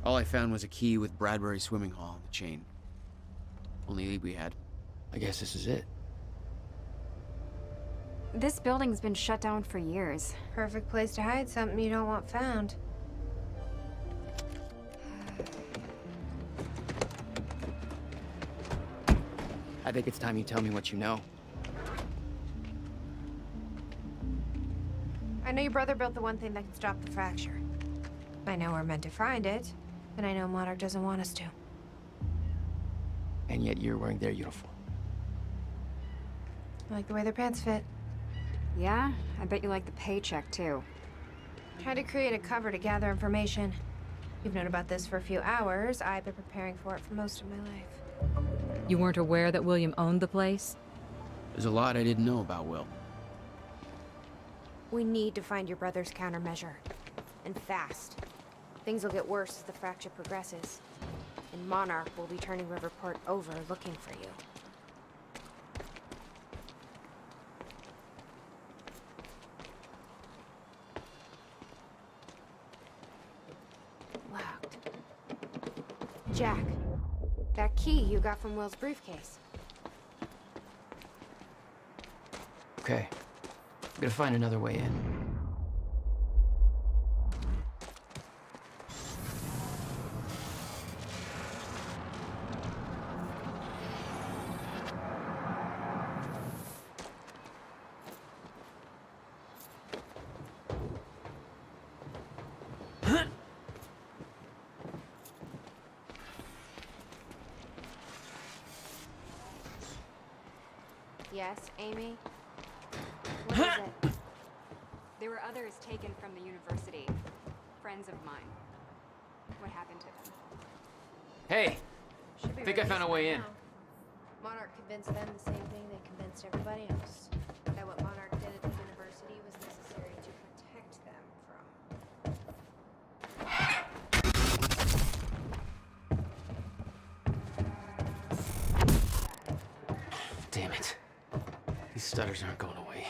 All I found was a key with Bradbury Swimming Hall on the chain. Only lead we had. I guess this is it. This building's been shut down for years. Perfect place to hide something you don't want found. I think it's time you tell me what you know. I know your brother built the one thing that can stop the fracture. I know we're meant to find it, and I know Monarch doesn't want us to. And yet you're wearing their uniform. I like the way their pants fit. Yeah? I bet you like the paycheck, too. Tried to create a cover to gather information. You've known about this for a few hours. I've been preparing for it for most of my life. You weren't aware that William owned the place? There's a lot I didn't know about Will. We need to find your brother's countermeasure. And fast. Things will get worse as the fracture progresses. And Monarch will be turning Riverport over looking for you. Locked. Jack, that key you got from Will's briefcase. Okay. I'm gonna find another way in. Yes, Amy? What is it? There were others taken from the university. Friends of mine. What happened to them? Hey! Should be Think I found a way in. now. Monarch convinced them the same thing they convinced everybody else. That what Monarch did at the university was necessary to protect them from. Damn it. These stutters aren't going away.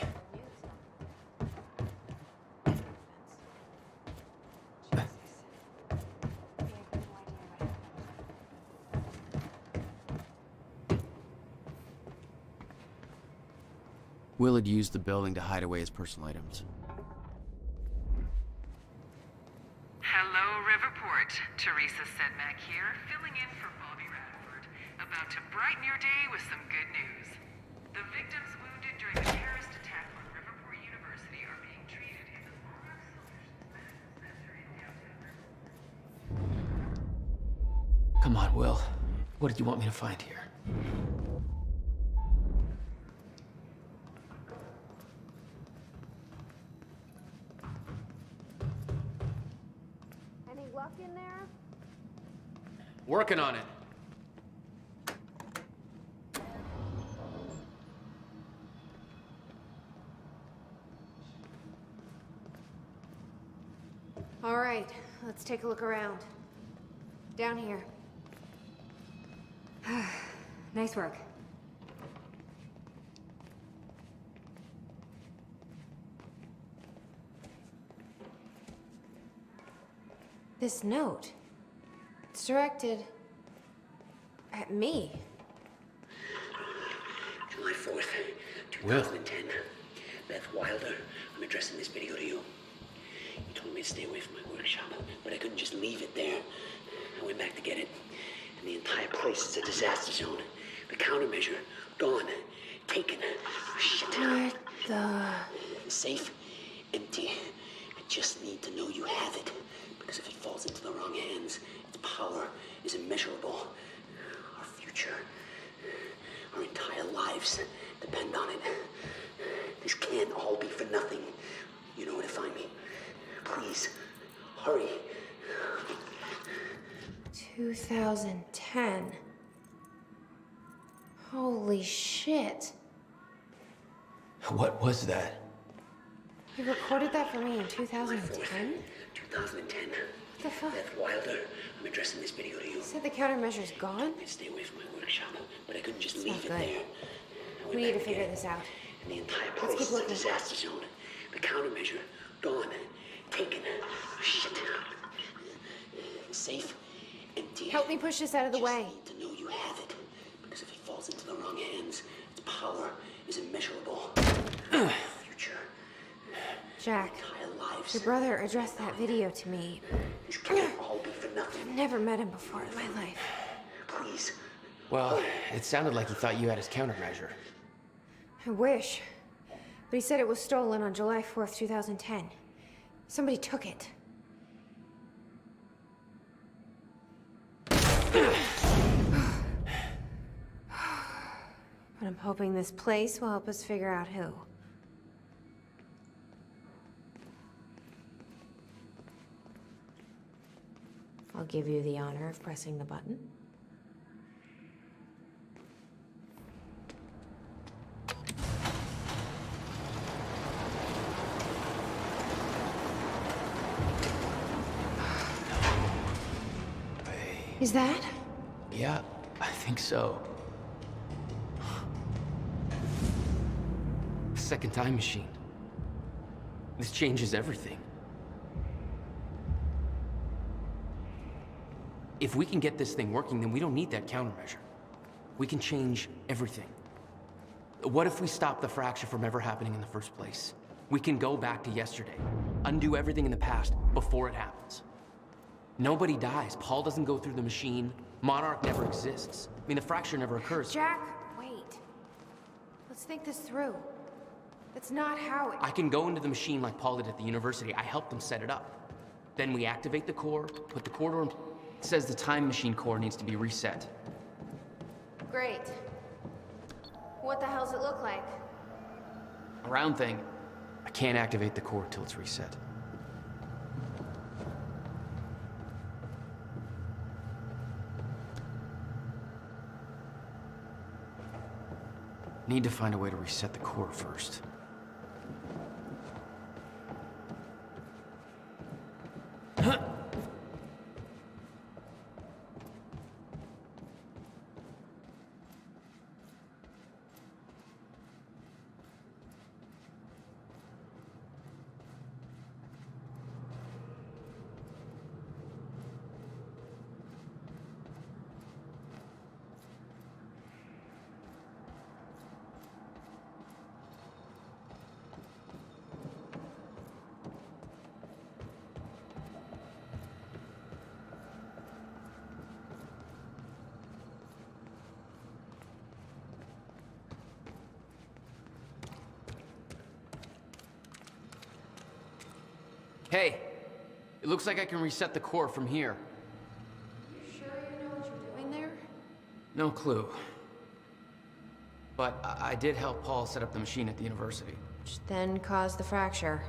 Will had used the building to hide away his personal items. Hello, Riverport. Teresa Sedmak here, filling in for Bobby Radford, about to brighten your day with some good news. The victims wounded during the terrorist attack on Riverport University are being treated in the Monarch Solutions Medical Center in downtown. Come on, Will. What did you want me to find here? Any luck in there? Working on it. All right, let's take a look around. Down here. Nice work. This note. It's directed at me. July 4th, 2010. Beth Wilder, I'm addressing this video to you. You told me to stay away from my workshop, but I couldn't just leave it there. I went back to get it, and the entire place is a disaster zone. The countermeasure, gone, taken. Shit. What the... The safe, empty. I just need to know you have it, because if it falls into the wrong hands, its power is immeasurable. Our future, our entire lives depend on it. This can't all be for nothing. You know where to find me. Please, hurry. 2010. Holy shit. What was that? You recorded that for me in 2010? 2010. What the fuck? Beth Wilder, I'm addressing this video to you. You said the countermeasure's gone? I stay away from my workshop, but I couldn't just It's leave not it good. there. I went We need back to figure get it, this out. And the entire Let's place keep is a looking. disaster zone. The countermeasure, gone, taken. Shit. Safe, empty. Help me push this out of the way. Just need to know you have it. Because if it falls into the wrong hands, its power is immeasurable. Future. Jack, Entire lives. your brother addressed that video to me. This can't all be for nothing. Never met him before in my life. Please. Well, it sounded like he thought you had his countermeasure. I wish. But he said it was stolen on July 4th, 2010. Somebody took it. But I'm hoping this place will help us figure out who. I'll give you the honor of pressing the button. Is that? Yeah, I think so. Second time machine. This changes everything. If we can get this thing working, then we don't need that countermeasure. We can change everything. What if we stop the fracture from ever happening in the first place? We can go back to yesterday, undo everything in the past before it happens. Nobody dies. Paul doesn't go through the machine. Monarch never exists. I mean, the fracture never occurs. Jack, wait. Let's think this through. That's not how it... I can go into the machine like Paul did at the university. I helped them set it up. Then we activate the core, put the core door in... It says the time machine core needs to be reset. Great. What the hell's it look like? A round thing. I can't activate the core till it's reset. Need to find a way to reset the core first. Hey, it looks like I can reset the core from here. You sure you know what you're doing there? No clue. But I did help Paul set up the machine at the university. Which then caused the fracture.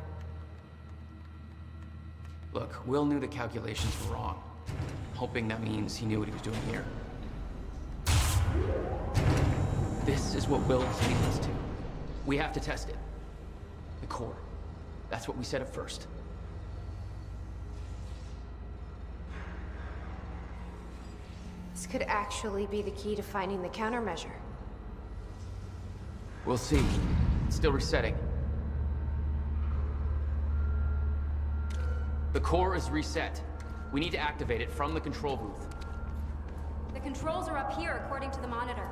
Look, Will knew the calculations were wrong. Hoping that means he knew what he was doing here. This is what Will is leading us to. We have to test it. The core. That's what we set up first. This could actually be the key to finding the countermeasure. We'll see. It's still resetting. The core is reset. We need to activate it from the control booth. The controls are up here, according to the monitor.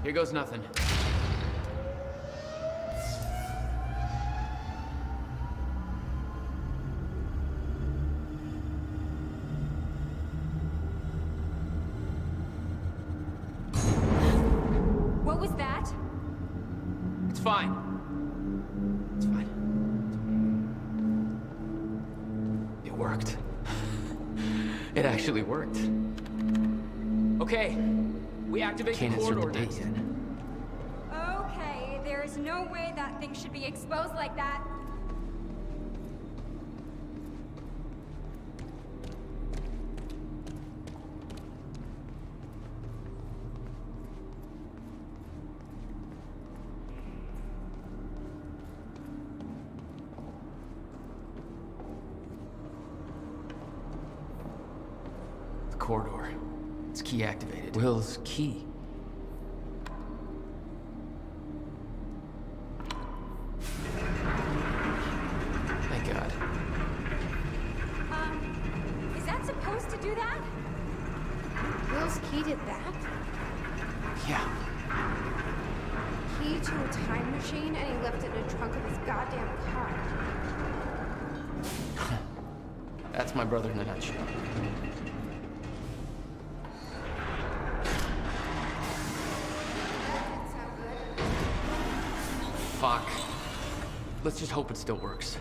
Here goes nothing. What was that? It's fine. It's fine. It worked. It actually worked. Okay, we activate the corridor next. Okay, there's no way that thing should be exposed like that. The corridor. It's key activated. Will's key. did that? Yeah. Key to a time machine, and he left it in the trunk of his goddamn car. That's my brother in a nutshell. That didn't sound good. Fuck. Let's just hope it still works.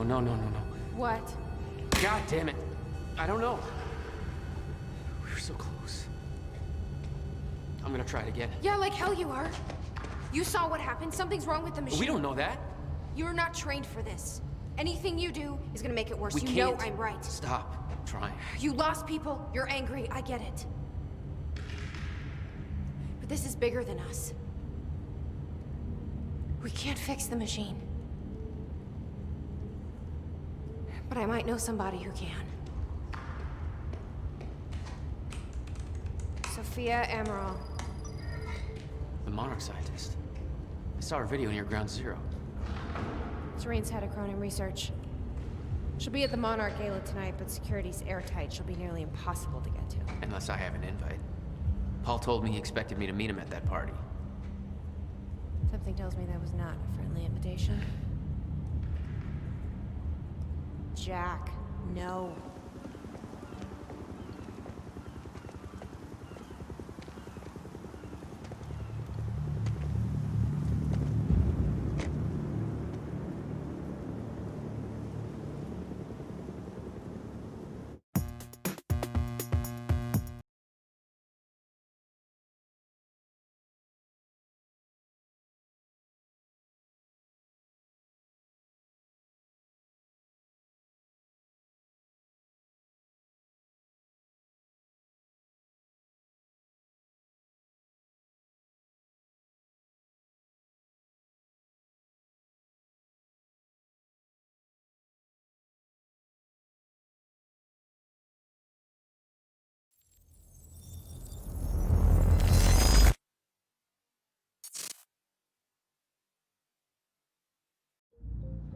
No. What? God damn it. I don't know. We were so close. I'm gonna try it again. Yeah, like hell you are. You saw what happened. Something's wrong with the machine. We don't know that. You're not trained for this. Anything you do is gonna make it worse. We You can't. know I'm right. Stop. I'm trying. You lost people. You're angry. I get it. But this is bigger than us. We can't fix the machine. But I might know somebody who can. Sophia Amaral. The Monarch scientist. I saw her video near Ground Zero. Serene's head of Cronin Research. She'll be at the Monarch Gala tonight, but security's airtight. She'll be nearly impossible to get to. Unless I have an invite. Paul told me he expected me to meet him at that party. Something tells me that was not a friendly invitation. Jack, no.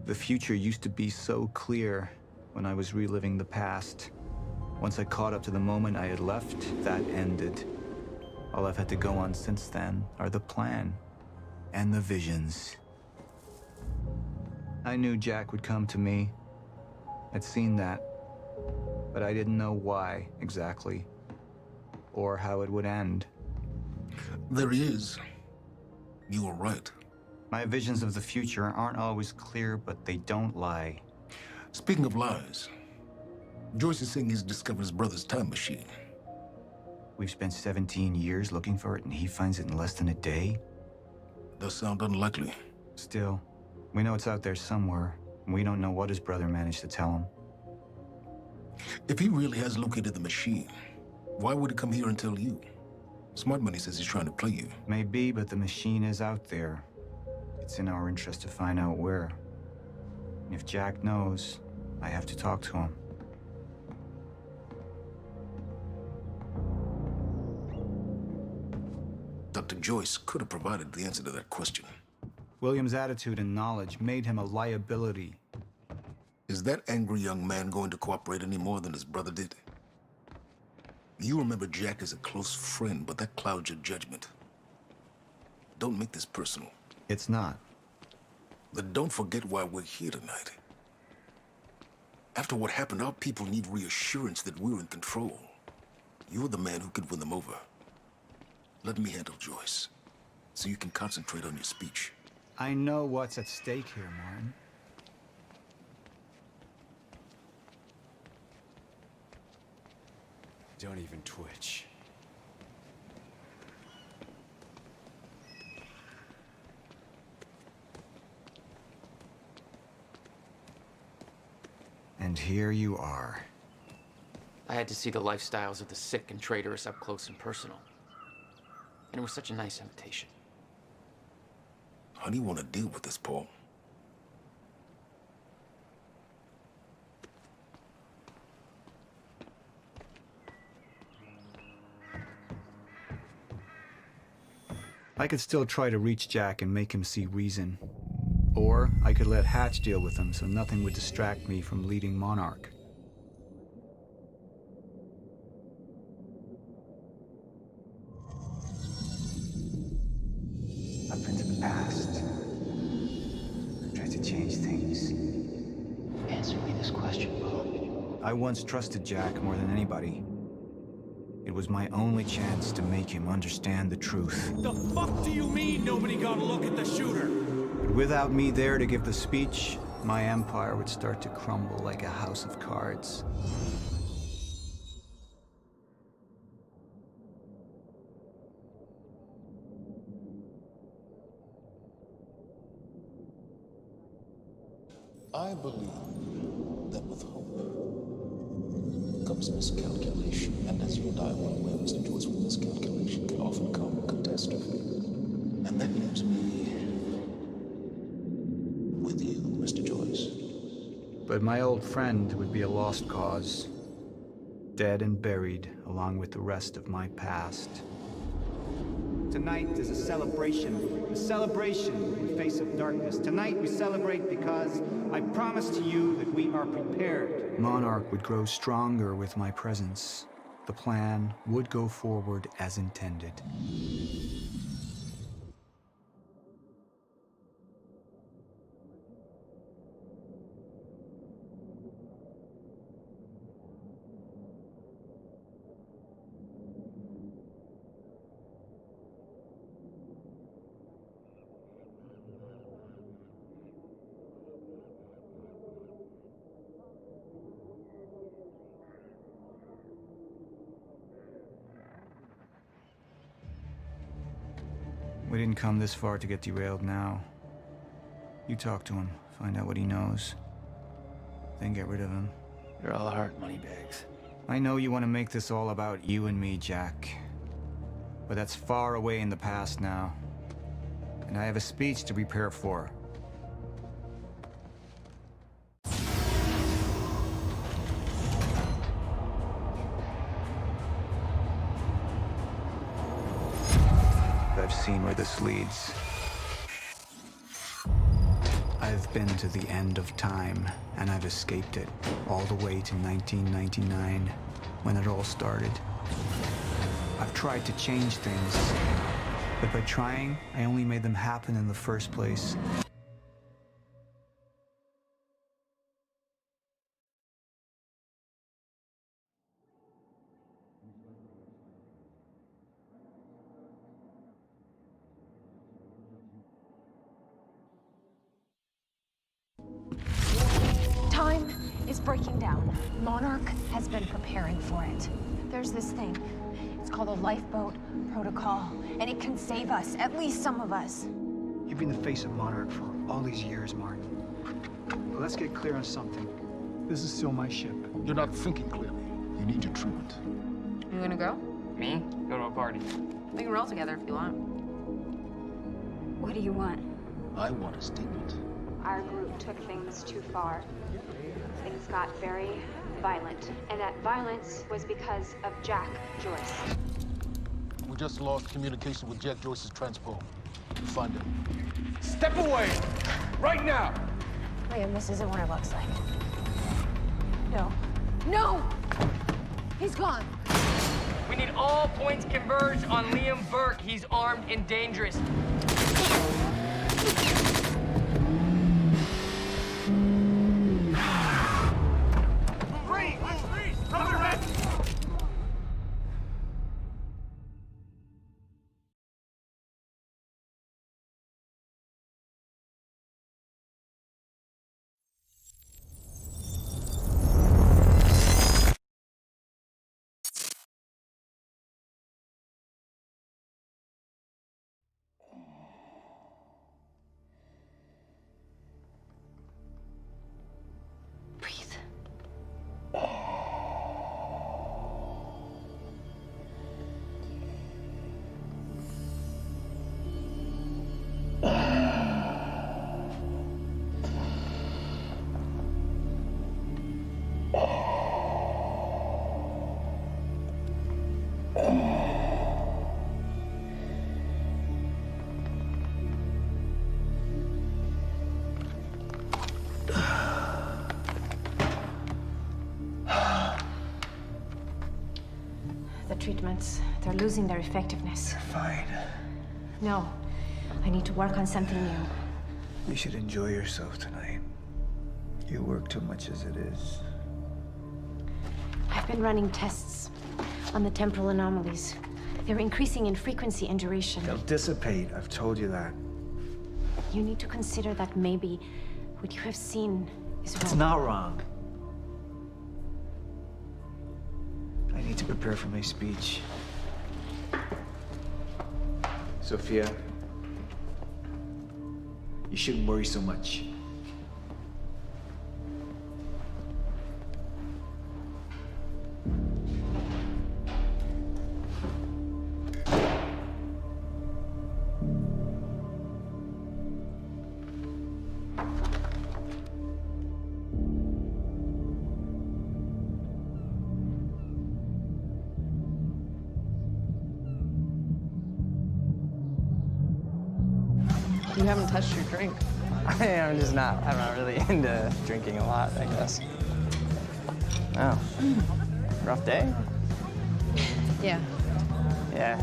The future used to be so clear when I was reliving the past. Once I caught up to the moment I had left, that ended. All I've had to go on since then are the plan and the visions. I knew Jack would come to me. I'd seen that, but I didn't know why exactly, or how it would end. There he is. You were right. My visions of the future aren't always clear, but they don't lie. Speaking of lies, Joyce is saying he's discovered his brother's time machine. We've spent 17 years looking for it, and he finds it in less than a day? Does sound unlikely. Still, we know it's out there somewhere, and we don't know what his brother managed to tell him. If he really has located the machine, why would he come here and tell you? Smart Money says he's trying to play you. Maybe, but the machine is out there. It's in our interest to find out where. And if Jack knows, I have to talk to him. Dr. Joyce could have provided the answer to that question. William's attitude and knowledge made him a liability. Is that angry young man going to cooperate any more than his brother did? You remember Jack as a close friend, but that clouds your judgment. Don't make this personal. It's not. Then don't forget why we're here tonight. After what happened, our people need reassurance that we're in control. You're the man who could win them over. Let me handle Joyce, so you can concentrate on your speech. I know what's at stake here, Martin. Don't even twitch. And here you are. I had to see the lifestyles of the sick and traitorous up close and personal. And it was such a nice invitation. How do you want to deal with this, Paul? I could still try to reach Jack and make him see reason. Or I could let Hatch deal with him so nothing would distract me from leading Monarch. I've been to the past. Tried to change things. Answer me this question, Bo. I once trusted Jack more than anybody. It was my only chance to make him understand the truth. The fuck do you mean nobody got a look at the shooter? But without me there to give the speech, my empire would start to crumble like a house of cards. I believe that with hope comes miscalculation, and as you and I well aware, Mr. Joyce, with miscalculation can often come catastrophe. And that leaves me with you, Mr. Joyce. But my old friend would be a lost cause, dead and buried along with the rest of my past. Tonight is a celebration in the face of darkness. Tonight we celebrate because I promise to you that we are prepared. Monarch would grow stronger with my presence. The plan would go forward as intended. We didn't come this far to get derailed now. You talk to him, find out what he knows, then get rid of him. You're all heart, moneybags. I know you want to make this all about you and me, Jack. But that's far away in the past now. And I have a speech to prepare for. I've seen where this leads. I've been to the end of time, and I've escaped it, all the way to 1999, when it all started. I've tried to change things, but by trying, I only made them happen in the first place. Time is breaking down. Monarch has been preparing for it. There's this thing. It's called a lifeboat protocol, and it can save us, at least some of us. You've been the face of Monarch for all these years, Martin. But let's get clear on something. This is still my ship. You're not thinking clearly. You need your treatment. You gonna go? Me? Go to a party. We can roll together if you want. What do you want? I want a statement. Our group took things too far. Things got very violent. And that violence was because of Jack Joyce. We just lost communication with Jack Joyce's transport. Find him. Step away! Right now! Liam, this isn't what it looks like. No. No! He's gone. We need all points converged on Liam Burke. He's armed and dangerous. treatments. They're losing their effectiveness. They're fine. No. I need to work on something new. You should enjoy yourself tonight. You work too much as it is. I've been running tests on the temporal anomalies. They're increasing in frequency and duration. They'll dissipate. I've told you that. You need to consider that maybe what you have seen is wrong. It's not wrong. I need to prepare for my speech. Sophia, you shouldn't worry so much. You haven't touched your drink. I'm not really into drinking a lot, I guess. Oh. Rough day? Yeah. Yeah.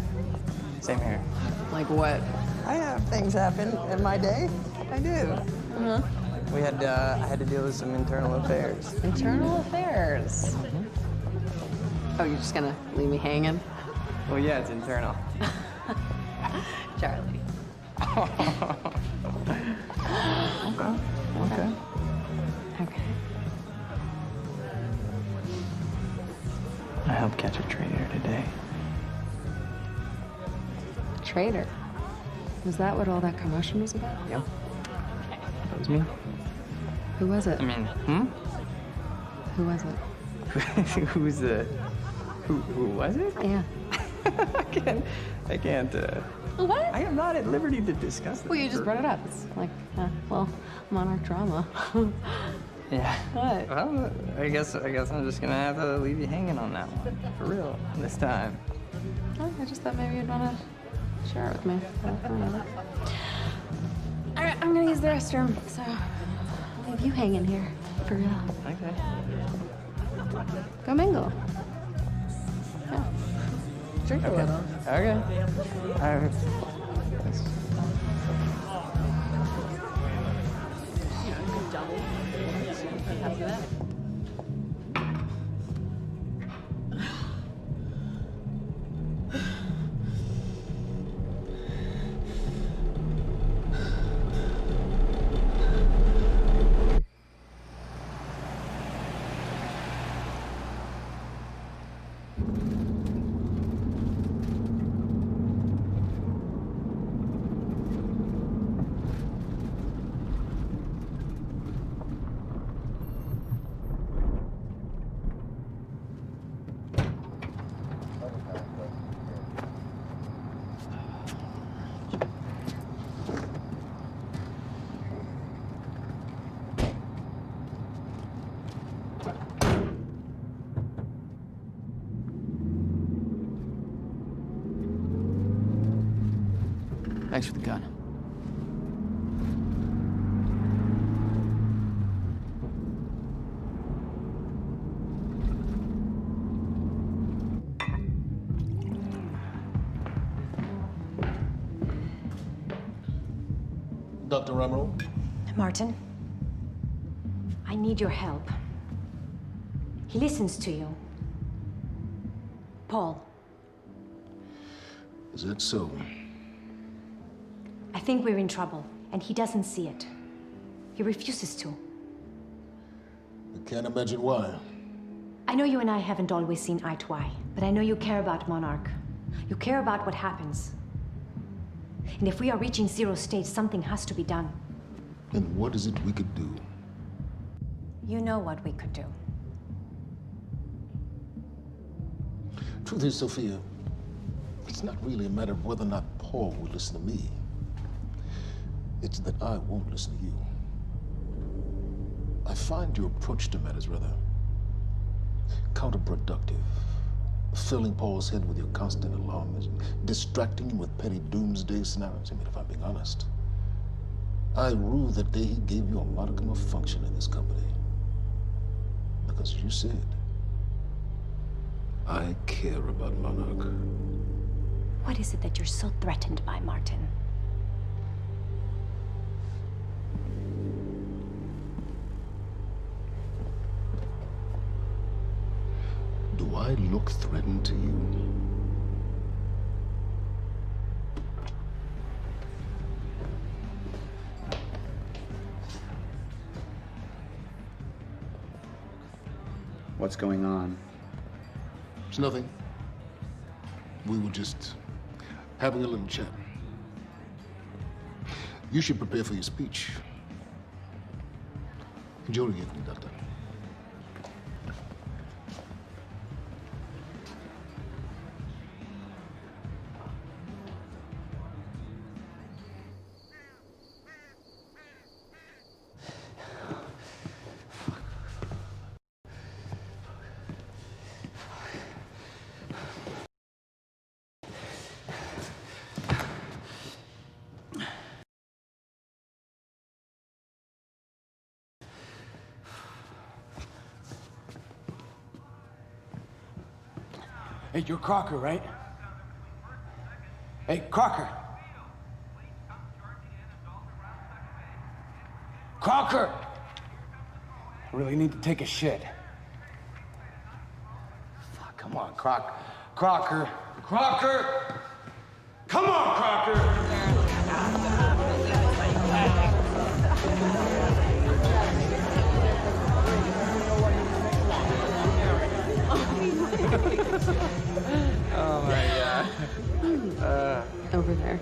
Same here. Like what? I have things happen in my day. I do. Uh-huh. I had to deal with some internal affairs. Internal affairs? Oh, you're just gonna leave me hanging? Well, yeah, it's internal. Charlie. Okay. Okay. I helped catch a traitor today. Traitor? Was that what all that commotion was about? Yep. That was me. Who was it? I mean, Who was it? Who's the... Who was it? Yeah. I can't, What? I am not at liberty to discuss this. Well, you just brought it up. It's like, well, Monarch drama. Yeah. What? Well, I guess I'm just gonna have to leave you hanging on that one. For real, this time. Oh, I just thought maybe you'd want to share it with me. All right, I'm gonna use the restroom, so I'll leave you hanging here, for real. Okay. Go mingle. Yeah. Drink a little. Okay. All right. Thanks. Thanks for the gun. Dr. Emerald? Martin, I need your help. He listens to you. Paul. Is that so? I think we're in trouble, and he doesn't see it. He refuses to. I can't imagine why. I know you and I haven't always seen eye to eye, but I know you care about Monarch. You care about what happens. And if we are reaching zero state, something has to be done. And what is it we could do? You know what we could do. Truth is, Sophia, it's not really a matter of whether or not Paul will listen to me. It's that I won't listen to you. I find your approach to matters rather counterproductive. Filling Paul's head with your constant alarmism, distracting him with petty doomsday scenarios. I mean, if I'm being honest, I rue the day he gave you a modicum of function in this company. Because you said I care about Monarch. What is it that you're so threatened by, Martin? Do I look threatened to you? What's going on? It's nothing. We were just having a little chat. You should prepare for your speech. Enjoy the evening, Doctor. Hey, you're Crocker, right? Hey, Crocker! Crocker! I really need to take a shit. Fuck, come on, Crocker. Crocker! Crocker! Come on, Crocker! Oh my god. Over there.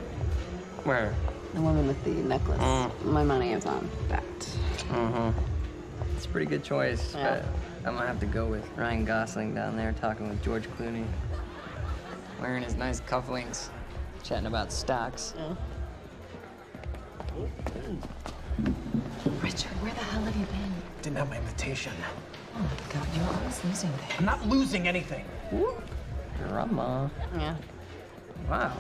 Where? The woman with the necklace. My money is on that. It's a pretty good choice, Yeah. but I'm gonna have to go with Ryan Gosling down there talking with George Clooney. Wearing his nice cufflinks, chatting about stocks. Yeah. Richard, where the hell have you been? Didn't have my invitation. Oh my God, you're always losing things. I'm not losing anything. Drama. Yeah. Wow.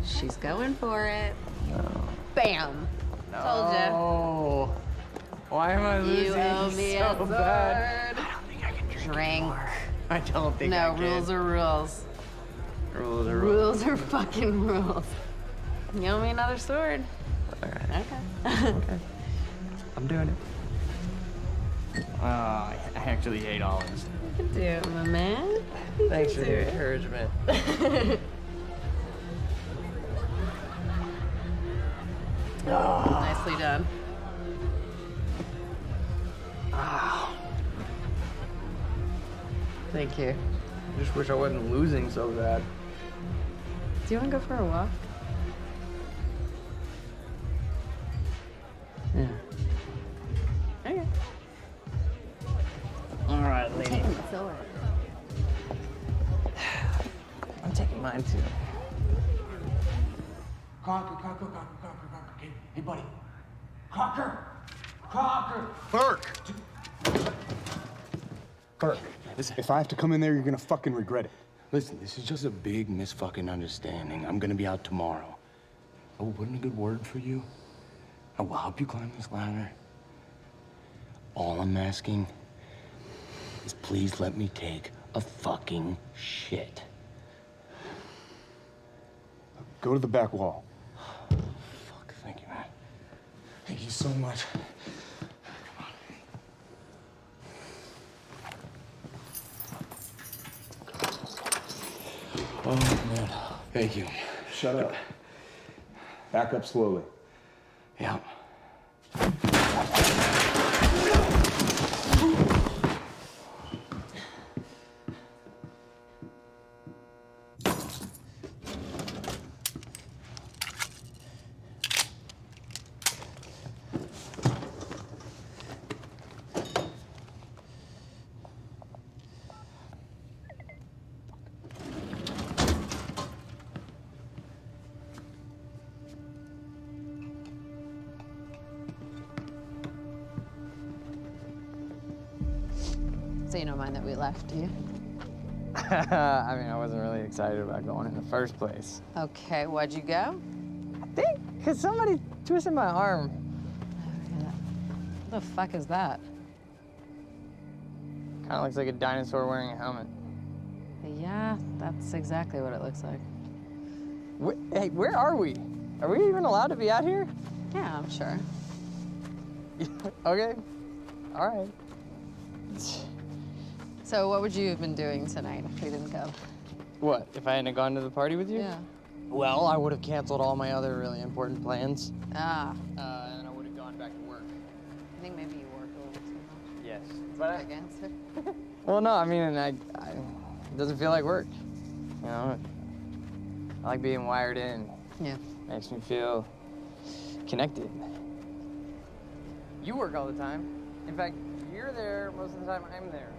She's going for it. No. Bam. Told ya. Oh. Why am I losing You owe me so a sword. bad? I don't think I can drink Drink. anymore. I don't think I No, can. rules are rules. Rules are rules. Rules are fucking rules. You owe me another sword. All right. Okay. Okay. I'm doing it. I actually hate olives. You can do it, my man. Thanks for the encouragement. Nicely done. Thank you. I just wish I wasn't losing so bad. Do you want to go for a walk? Yeah. Okay. All right, lady. Taking the sword. I'm taking mine too. Crocker. Hey, buddy. Crocker! Burke! Burke, listen. If I have to come in there, you're gonna fucking regret it. Listen, this is just a big misfucking understanding. I'm gonna be out tomorrow. I will put in a good word for you. I will help you climb this ladder. All I'm asking is please let me take a fucking shit. Go to the back wall. Fuck, thank you, man. Thank you so much. Oh, man. Thank you. Shut up. Back up slowly. Yeah. So you don't mind that we left, do you? I mean, I wasn't really excited about going in the first place. Okay, why'd you go? I think because somebody twisted my arm. What the fuck is that? Kind of looks like a dinosaur wearing a helmet. Yeah, that's exactly what it looks like. Hey, where are we? Are we even allowed to be out here? Yeah, I'm sure. Okay. All right. So what would you have been doing tonight if we didn't go? What, if I hadn't gone to the party with you? Yeah. Well, I would have canceled all my other really important plans. Ah. And I would have gone back to work. I think maybe you work a little too much. Yes. But against it. Well, no, I mean, it doesn't feel like work. You know, I like being wired in. Yeah. Makes me feel connected. You work all the time. In fact, you're there most of the time I'm there.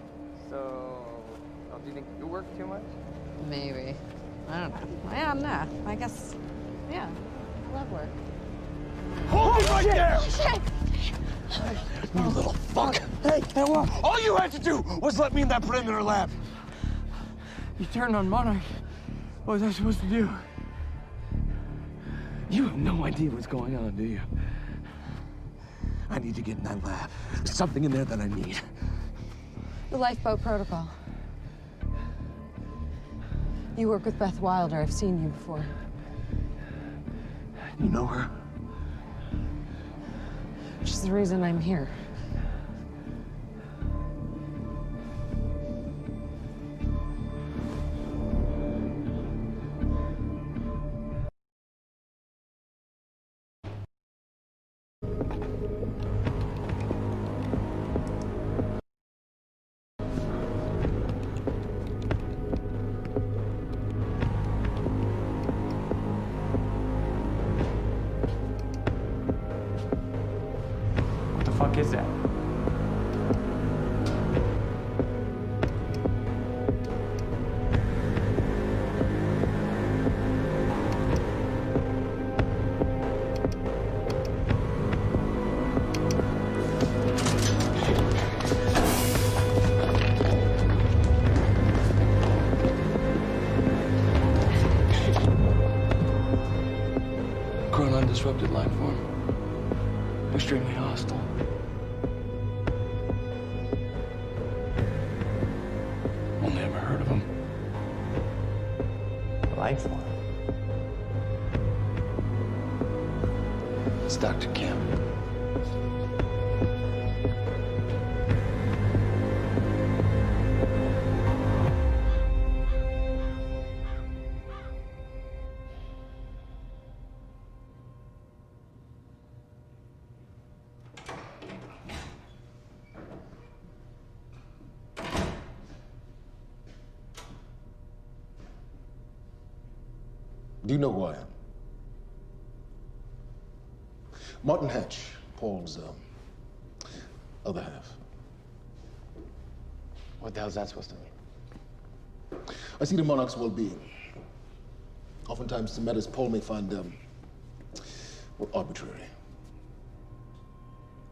So, do you think you work too much? Maybe. I don't know. Yeah, no. I guess, yeah. I love work. Hold it right there! Shit! You little fuck! Hey, what? All you had to do was let me in that perimeter lab. You turned on Monarch. What was I supposed to do? You have no idea what's going on, do you? I need to get in that lab. There's something in there that I need. The lifeboat protocol. You work with Beth Wilder. I've seen you before. You know her? She's the reason I'm here. What the fuck is that? Grown undisrupted life form. Extremely hostile. Only ever heard of him. Life form. It's Dr. Kim. Do you know who I am? Martin Hatch, Paul's other half. What the hell's that supposed to mean? I see the monarch's well-being. Oftentimes, the matters Paul may find well, arbitrary.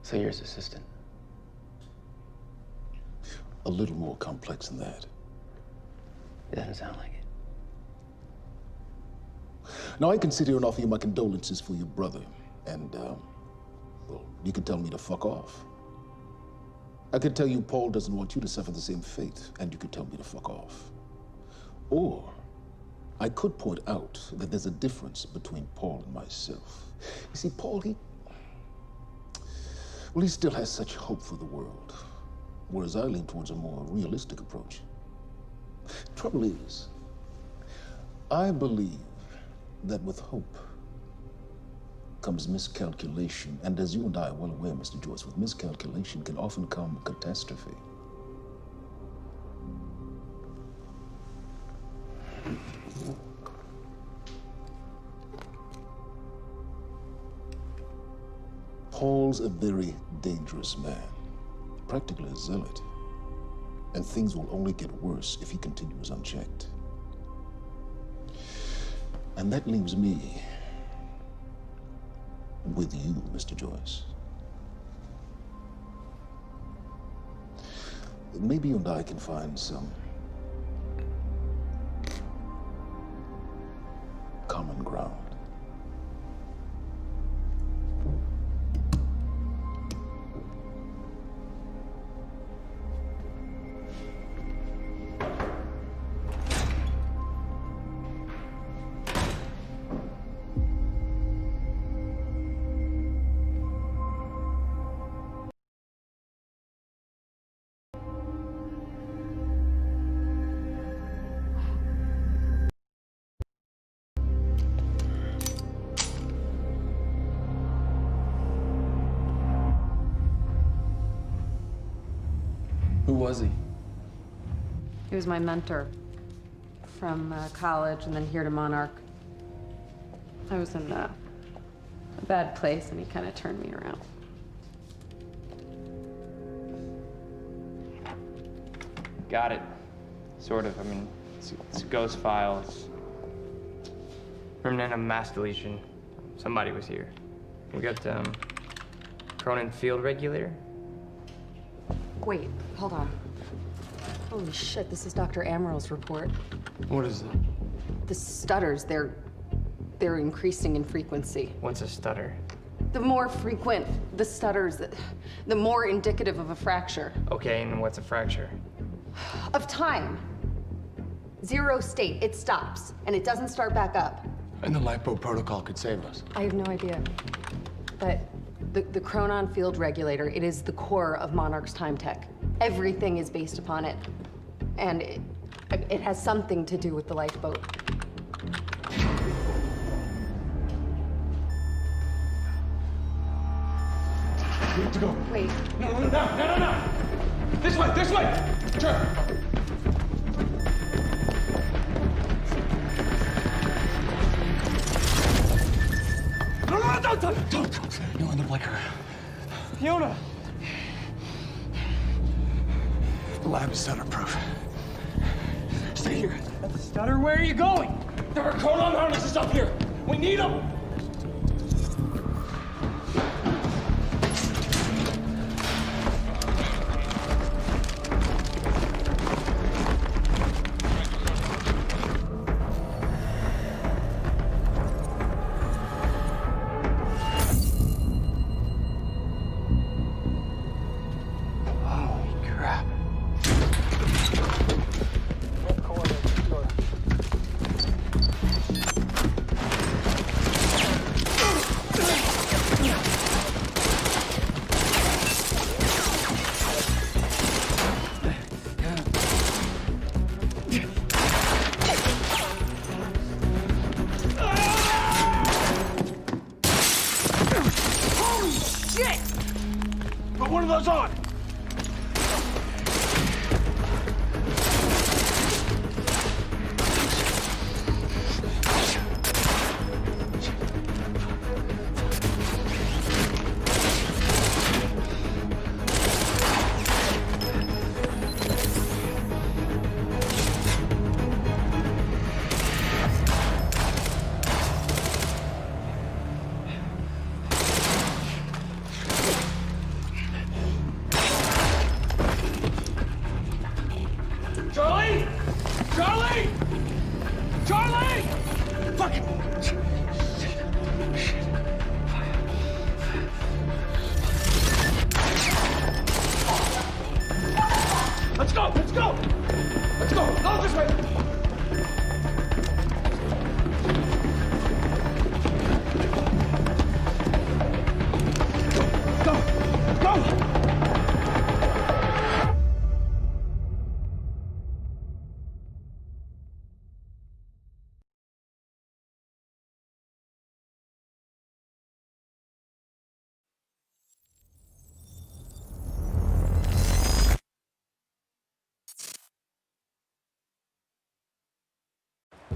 So you're his assistant? A little more complex than that. It doesn't sound like it. Now, I can sit here and offer you my condolences for your brother, and, well, you can tell me to fuck off. I could tell you Paul doesn't want you to suffer the same fate, and you could tell me to fuck off. Or, I could point out that there's a difference between Paul and myself. You see, Paul, he still has such hope for the world, whereas I lean towards a more realistic approach. Trouble is, I believe that with hope comes miscalculation, and as you and I are well aware, Mr. Joyce, with miscalculation can often come catastrophe. Paul's a very dangerous man, practically a zealot, and things will only get worse if he continues unchecked. And that leaves me with you, Mr. Joyce. Maybe you and I can find some common ground. was he? He was my mentor. From college and then here to Monarch. I was in a bad place and he kind of turned me around. Got it. Sort of. I mean, it's ghost files. Remnant of mass deletion. Somebody was here. We got, Cronin Field Regulator. Wait, hold on. Holy shit, this is Dr. Amaril's report. What is it? The stutters, they're increasing in frequency. What's a stutter? The more frequent the stutters, the more indicative of a fracture. Okay, and what's a fracture? Of time. Zero state, it stops, and it doesn't start back up. And the LIFO protocol could save us. I have no idea. But the Cronin Field Regulator, it is the core of Monarch's time tech. Everything is based upon it. And it has something to do with the lifeboat. We have to go. Wait. No. This way. Sure. No, don't. You end up like her. Fiona! The lab is stutter-proof. Stay here. Stutter, where are you going? There are Cronin harnesses up here. We need them. Put one of those on! Charlie! Fuck it! Let's go! Go this way! Go!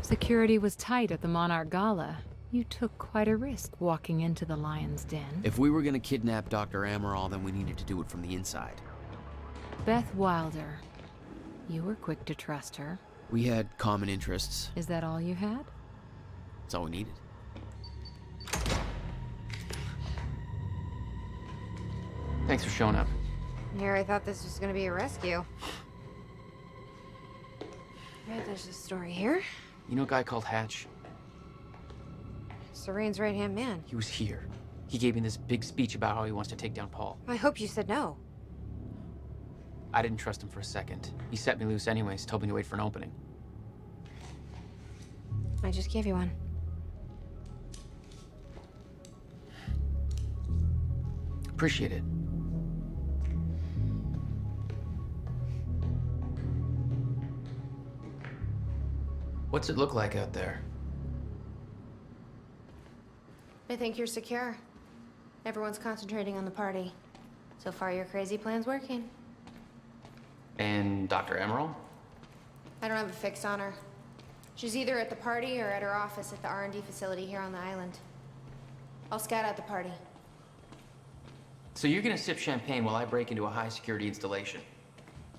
Security was tight at the Monarch Gala. You took quite a risk walking into the Lion's Den. If we were gonna kidnap Dr. Amaral, then we needed to do it from the inside. Beth Wilder. You were quick to trust her. We had common interests. Is that all you had? That's all we needed. Thanks for showing up. Here, I thought this was gonna be a rescue. Right, there's a story here. You know a guy called Hatch? Serene's right-hand man. He was here. He gave me this big speech about how he wants to take down Paul. I hope you said no. I didn't trust him for a second. He set me loose anyways, told me to wait for an opening. I just gave you one. Appreciate it. What's it look like out there? I think you're secure. Everyone's concentrating on the party. So far, your crazy plan's working. And Dr. Emerald? I don't have a fix on her. She's either at the party or at her office at the R&D facility here on the island. I'll scout out the party. So you're gonna sip champagne while I break into a high-security installation.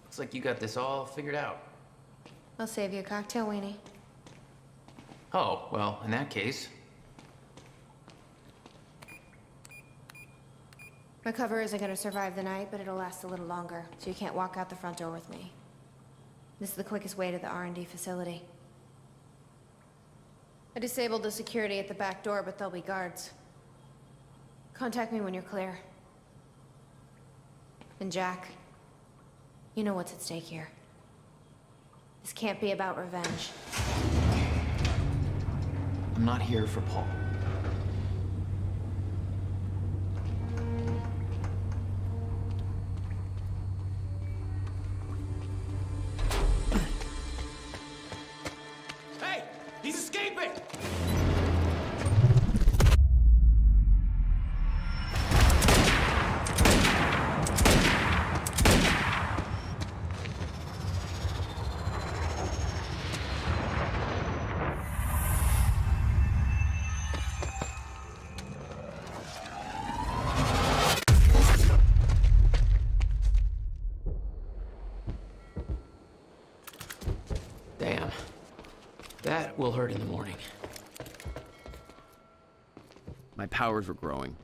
Looks like you got this all figured out. I'll save you a cocktail, Weenie. Oh, well, in that case... My cover isn't gonna survive the night, but it'll last a little longer, so you can't walk out the front door with me. This is the quickest way to the R&D facility. I disabled the security at the back door, but there'll be guards. Contact me when you're clear. And Jack, you know what's at stake here. This can't be about revenge. I'm not here for Paul. Hey! He's escaping! Damn. That will hurt in the morning. My powers were growing.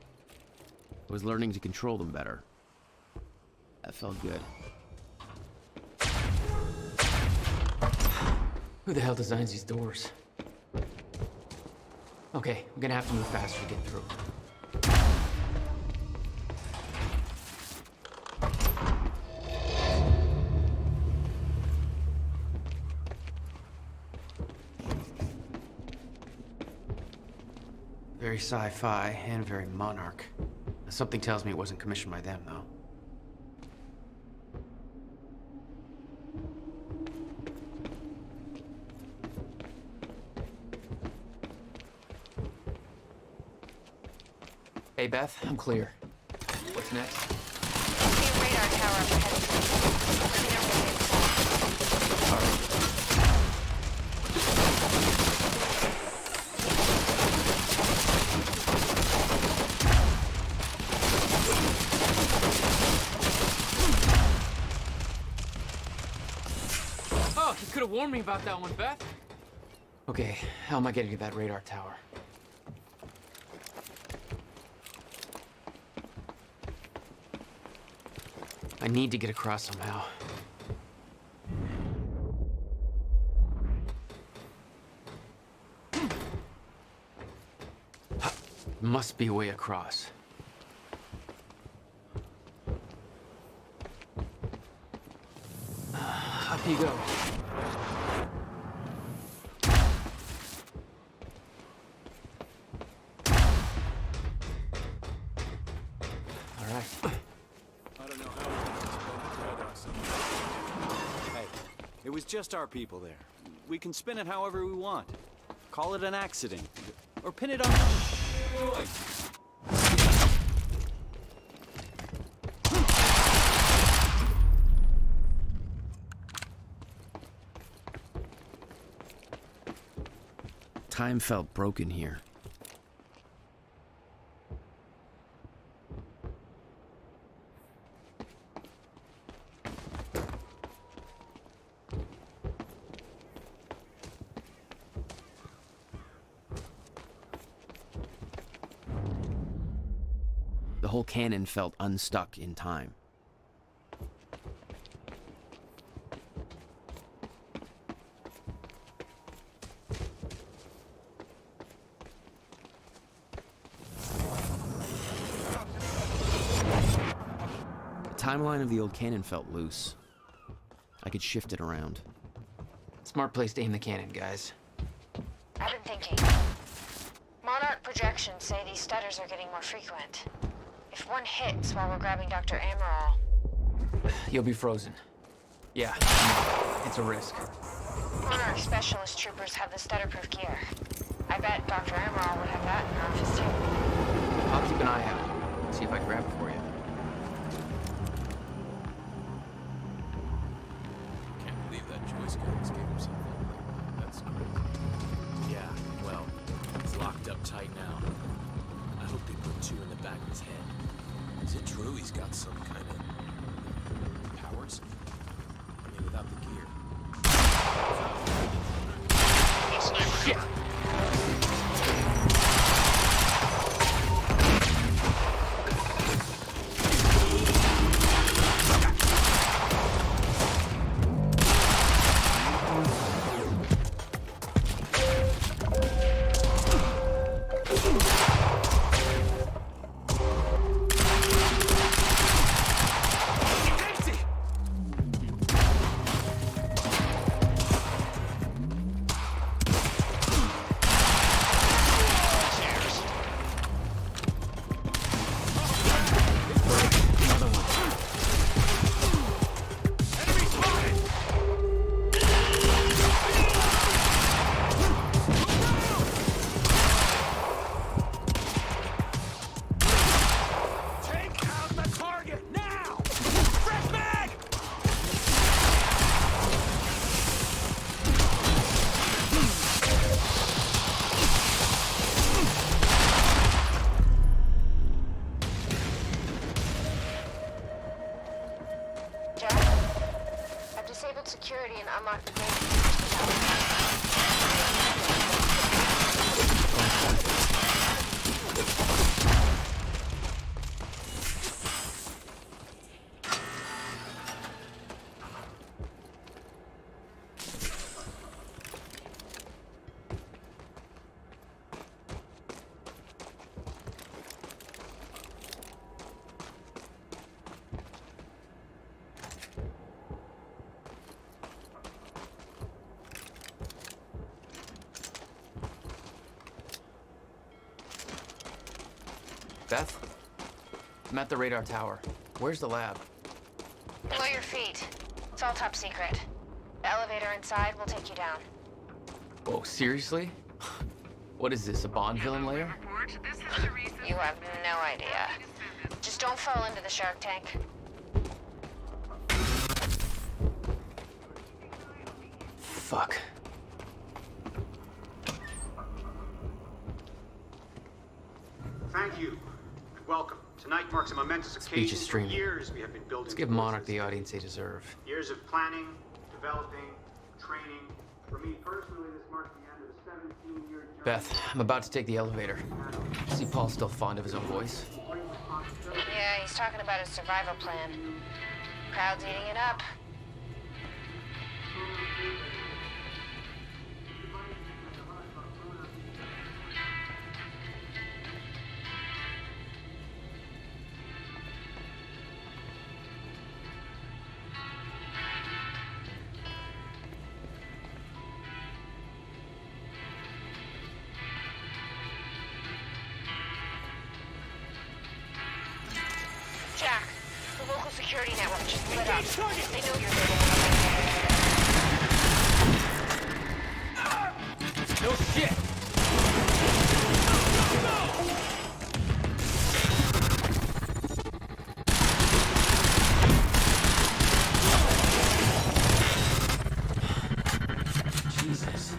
I was learning to control them better. That felt good. Who the hell designs these doors? Okay, I'm gonna have to move faster to get through. Very sci-fi and very Monarch. Something tells me it wasn't commissioned by them, though. Hey, Beth, I'm clear. What's next? See a radar tower up ahead. Let me know when it's All right. Oh, you could have warned me about that one, Beth. Okay, how am I getting to that radar tower? I need to get across somehow. Must be a way across. Up you go. All right. I don't know how Hey, it was just our people there. We can spin it however we want. Call it an accident. Or pin it on... Time felt broken here. The whole cannon felt unstuck in time. The timeline of the old cannon felt loose. I could shift it around. Smart place to aim the cannon, guys. I've been thinking. Monarch projections say these stutters are getting more frequent. If one hits while we're grabbing Dr. Amaral... You'll be frozen. Yeah, it's a risk. Monarch specialist troopers have the stutterproof gear. I bet Dr. Amaral would have that in her office too. I'll keep an eye out. See if I can grab it for you. tight now. I hope they put two in the back of his head. Is it true he's got some kind of powers? I mean, without the gear. Shit! Security and unlock the gate. Beth? I'm at the radar tower. Where's the lab? Below your feet. It's all top secret. The elevator inside will take you down. Whoa, seriously? What is this, a Bond villain lair? You have no idea. Just don't fall into the shark tank. Fuck. Thank you. Welcome. Tonight marks a momentous Speech occasion. is For streaming. years we have been building. Let's give Monarch the audience they deserve. Years of planning, developing, training. For me personally, this marks the end of a 17-year journey. Beth, I'm about to take the elevator. See Paul's still fond of his own voice? Yeah, he's talking about his survival plan. Crowd's eating it up. Jack, the local security network just lit up. They know you're there. No shit! Jesus.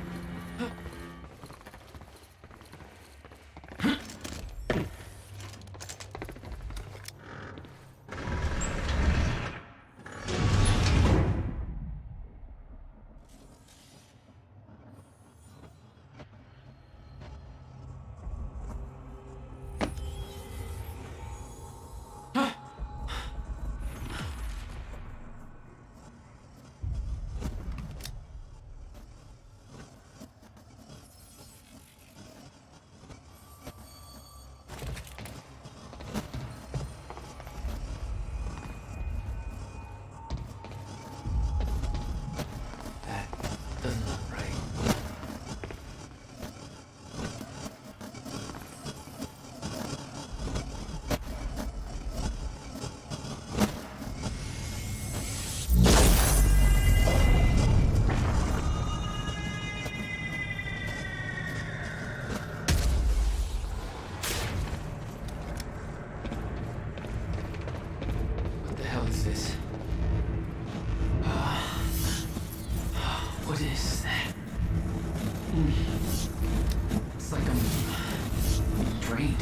brain.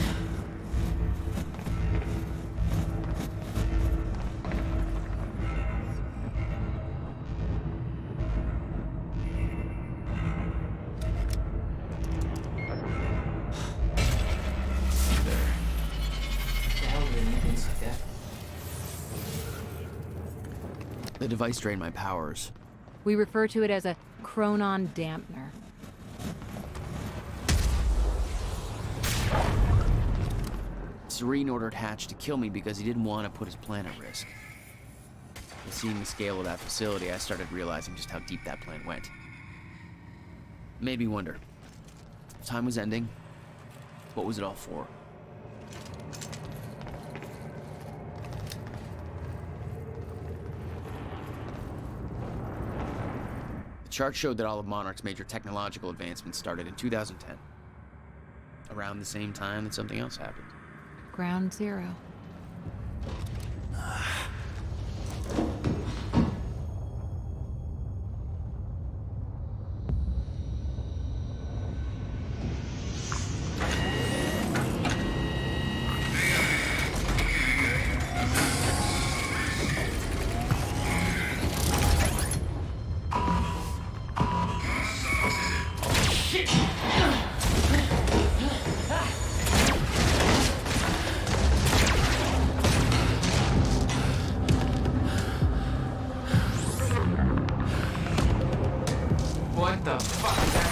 The device drained my powers. We refer to it as a chronon dampener. Serene ordered Hatch to kill me because he didn't want to put his plan at risk. But seeing the scale of that facility, I started realizing just how deep that plan went. Made me wonder. Time was ending. What was it all for? The chart showed that all of Monarch's major technological advancements started in 2010. Around the same time that something else happened. Ground zero. What the fuck is that?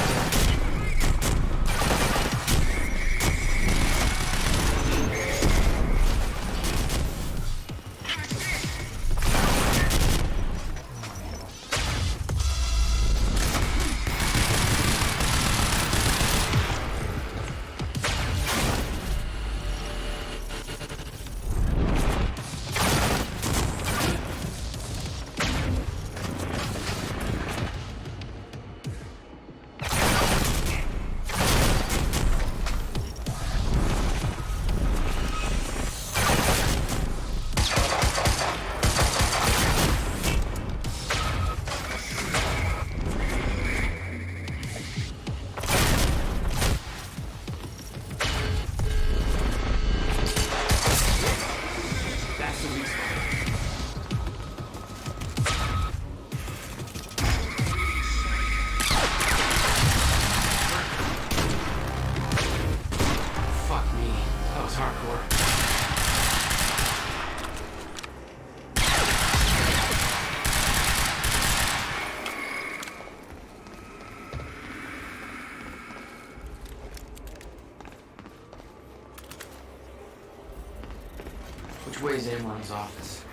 Which way is Amron's office?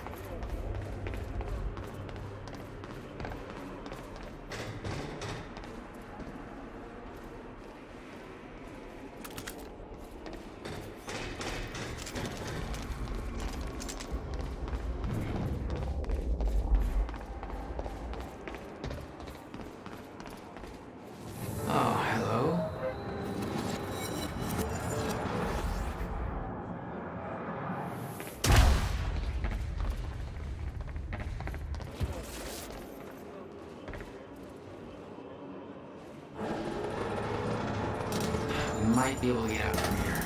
Oh, hello. Might be able to get out from here.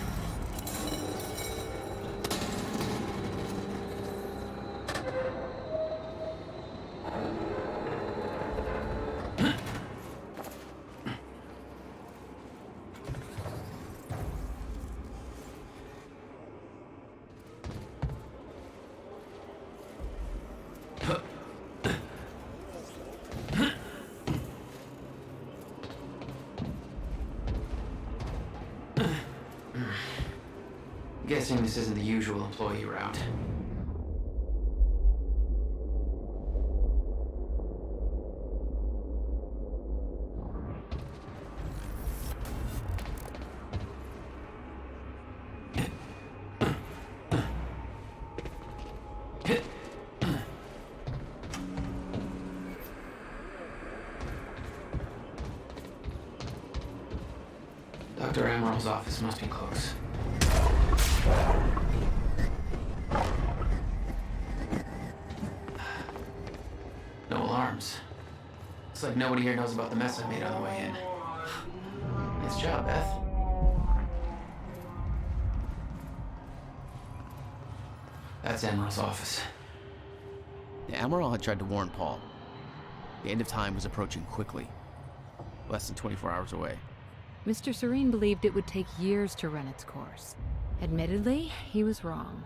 Guessing this isn't the usual employee route. Dr. Amaril's office must be close. No alarms. Looks like nobody here knows about the mess I made on the way in. Nice job, Beth. That's Emerald's office. The Admiral had tried to warn Paul. The end of time was approaching quickly. Less than 24 hours away. Mr. Serene believed it would take years to run its course. Admittedly, he was wrong.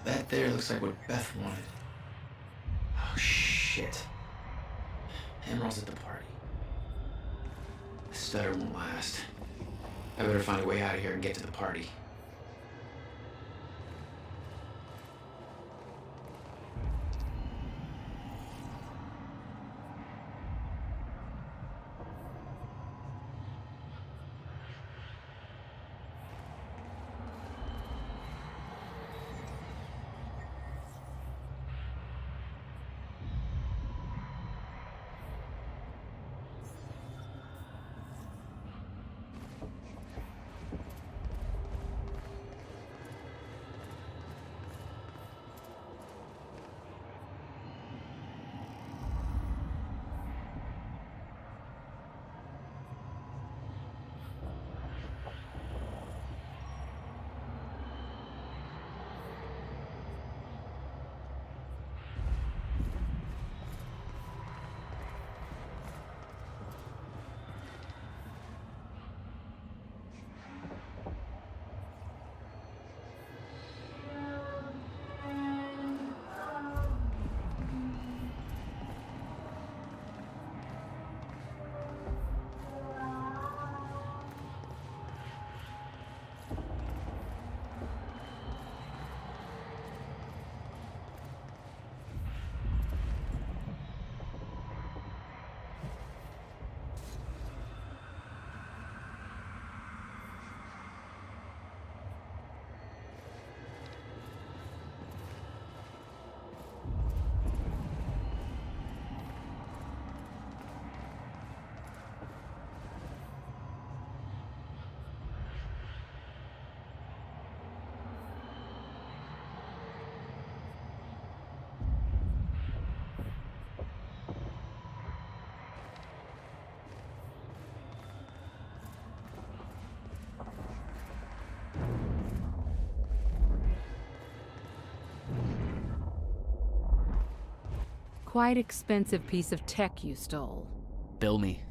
That there looks like what Beth wanted. Oh, shit. Emerald's at the party. The stutter won't last. I better find a way out of here and get to the party. Quite expensive piece of tech you stole. Bill me.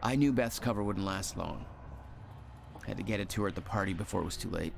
I knew Beth's cover wouldn't last long. Had to get it to her at the party before it was too late.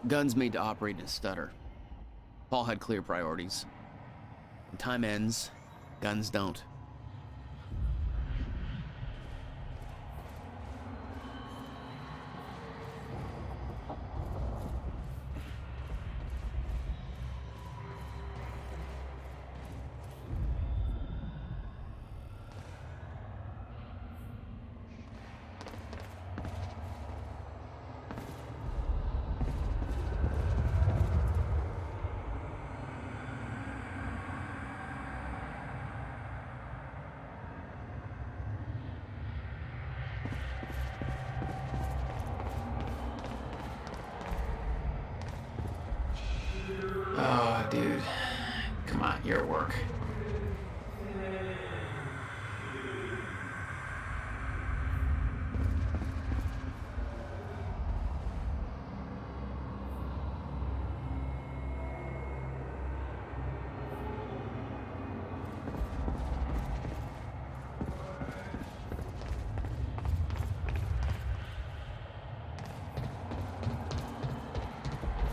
Guns made to operate in a stutter. Paul had clear priorities. When time ends, guns don't. Oh, dude. Come on, you're at work.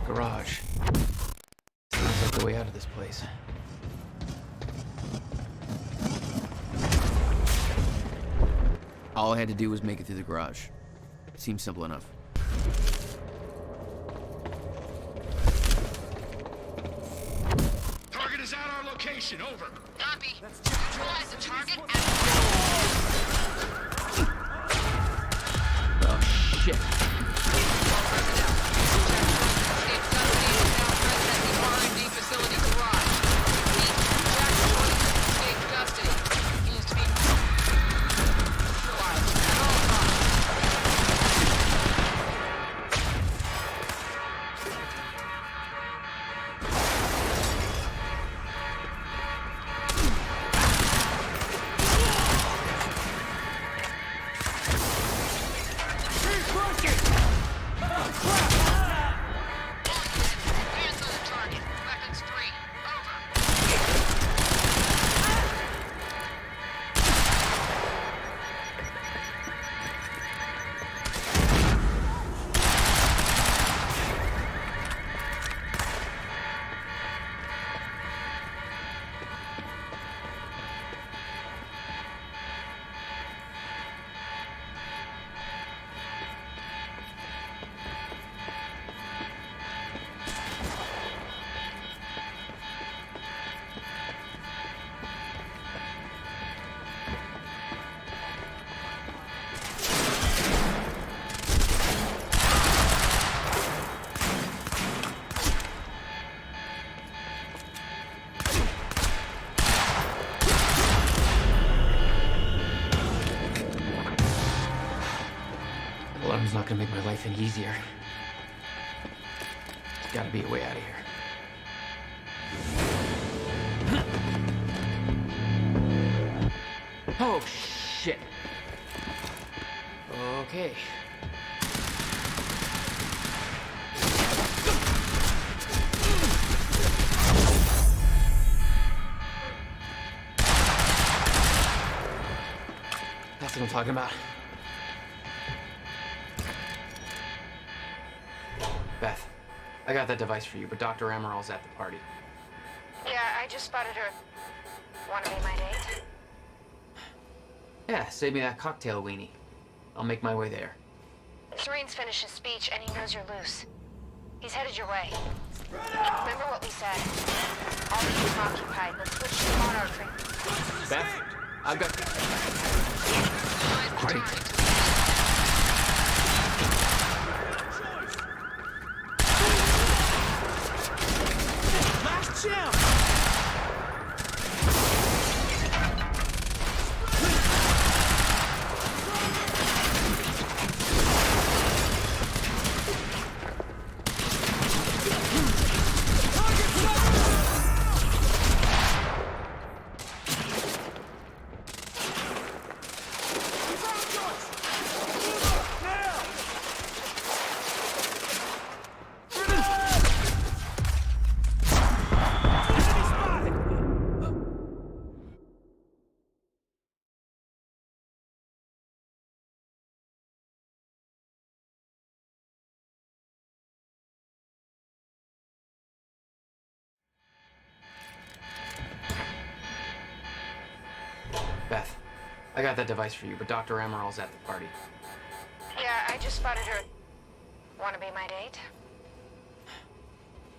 Garage. Sounds like the way out of this place. All I had to do was make it through the garage. Seems simple enough. Target is at our location, over. Copy. Neutralize the target and... Oh, shit. Alarm's not gonna make my life any easier. There's gotta be a way out of here. Oh, shit. Okay. That's what I'm talking about. Beth, I got that device for you, but Dr. Amaril's at the party. Yeah, I just spotted her. Wanna be my date? Yeah, save me that cocktail weenie. I'll make my way there. Serene's finished his speech and he knows you're loose. He's headed your way. Remember what we said. I'll keep him occupied. Let's switch to Monarch for... Beth, I've got... Great. Last jump! I got that device for you, but Dr. Emerald's at the party. Yeah, I just spotted her. Wanna be my date?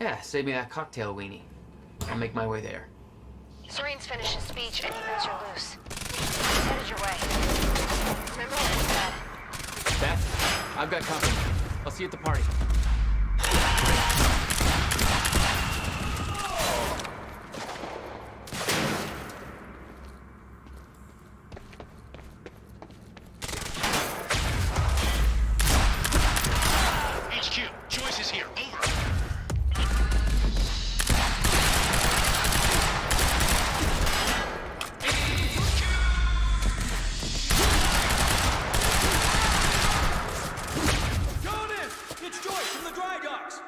Yeah, save me that cocktail weenie. I'll make my way there. Serene's finished his speech and he knows you're loose. He's headed your way. Remember what he said? Beth, I've got company. I'll see you at the party. HQ, Joyce is here. Over. It's Joyce from the dry docks!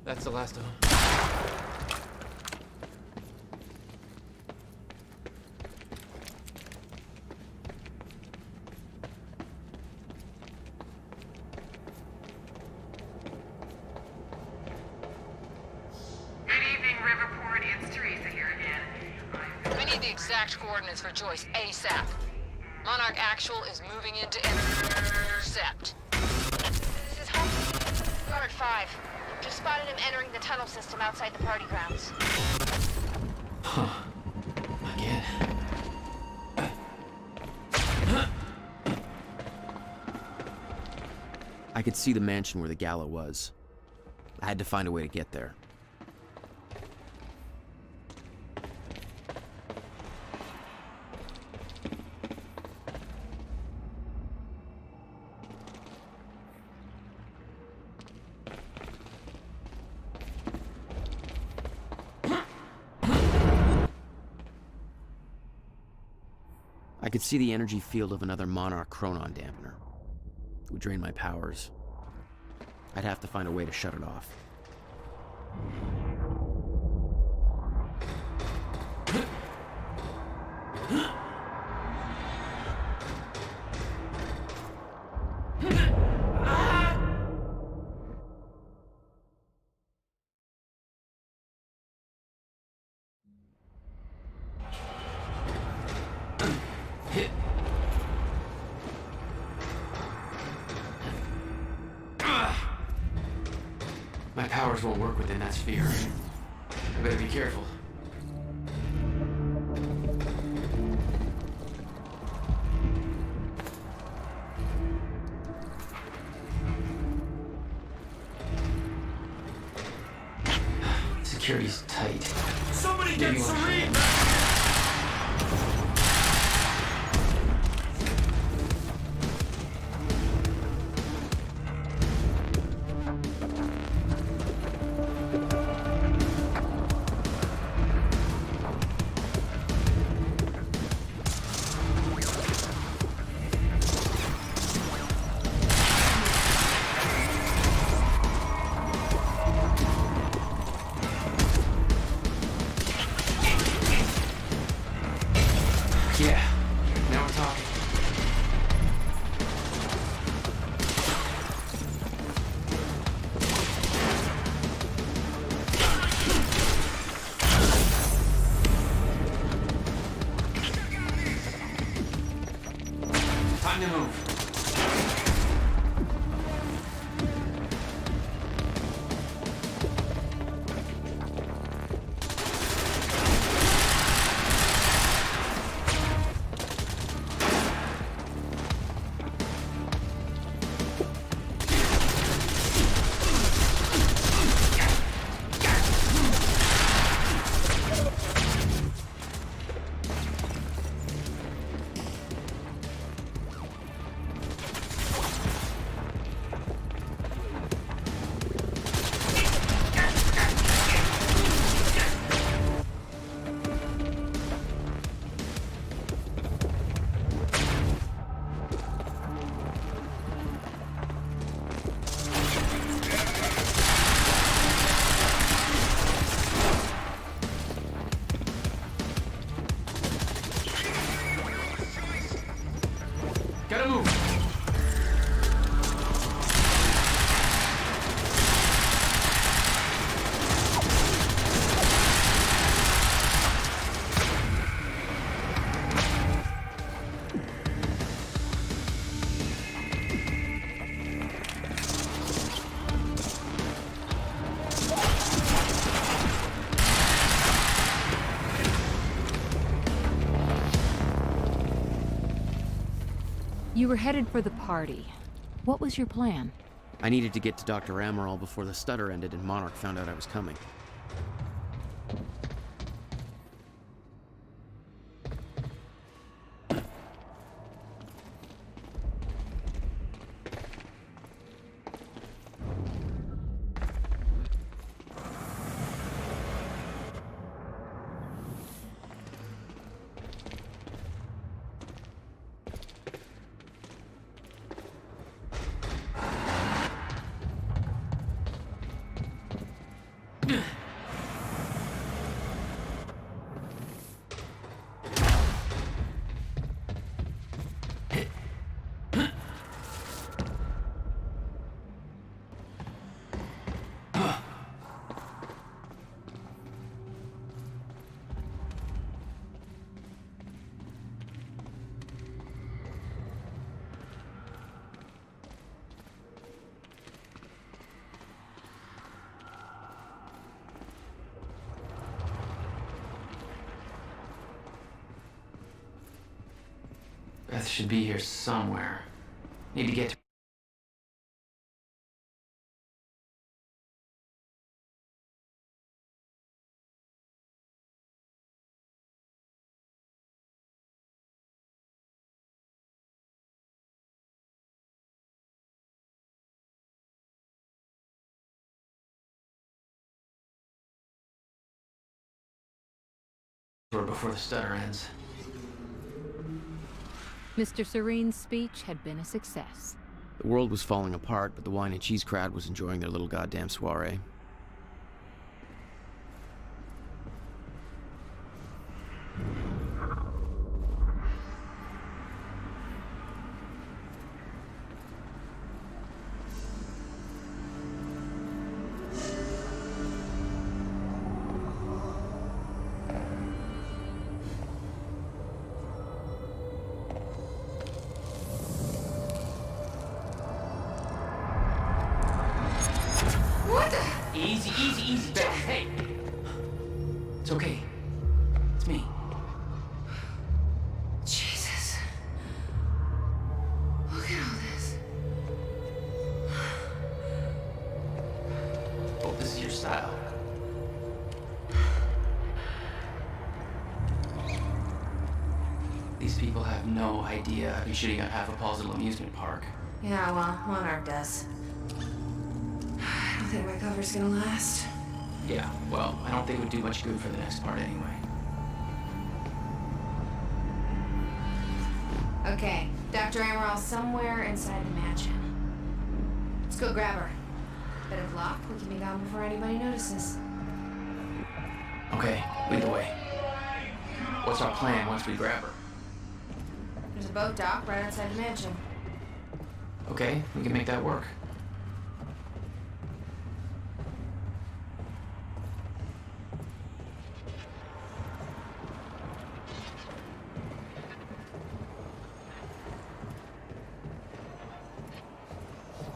That's the last of them. Good evening, Riverport. It's Teresa here again. We need the exact coordinates for Joyce ASAP. Monarch Actual is moving into intercept. This is Home Guard 5. Just spotted him entering the tunnel system outside the party grounds. Huh. Again. I could see the mansion where the gala was. I had to find a way to get there. I could see the energy field of another Monarch Chronon dampener. It would drain my powers. I'd have to find a way to shut it off. My powers won't work within that sphere. I better be careful. Security's tight. Somebody get Serene! Yeah, now we're talking. Time to move. You were headed for the party. What was your plan? I needed to get to Dr. Amaral before the stutter ended and Monarch found out I was coming. Beth should be here somewhere. Need to get to... before the stutter ends. Mr. Serene's speech had been a success. The world was falling apart, but the wine and cheese crowd was enjoying their little goddamn soiree. Easy, Beth, hey! It's okay. It's me. Jesus. Look at all this. Hope this is your style. These people have no idea I'd be shooting at half a Paul's little amusement park. Yeah, well, Monarch does. I don't think my cover's gonna last. Yeah, well, I don't think it would do much good for the next part anyway. Okay, Dr. Amaral's somewhere inside the mansion. Let's go grab her. Bit of luck, we can be gone before anybody notices. Okay, lead the way. What's our plan once we grab her? There's a boat dock right outside the mansion. Okay, we can make that work.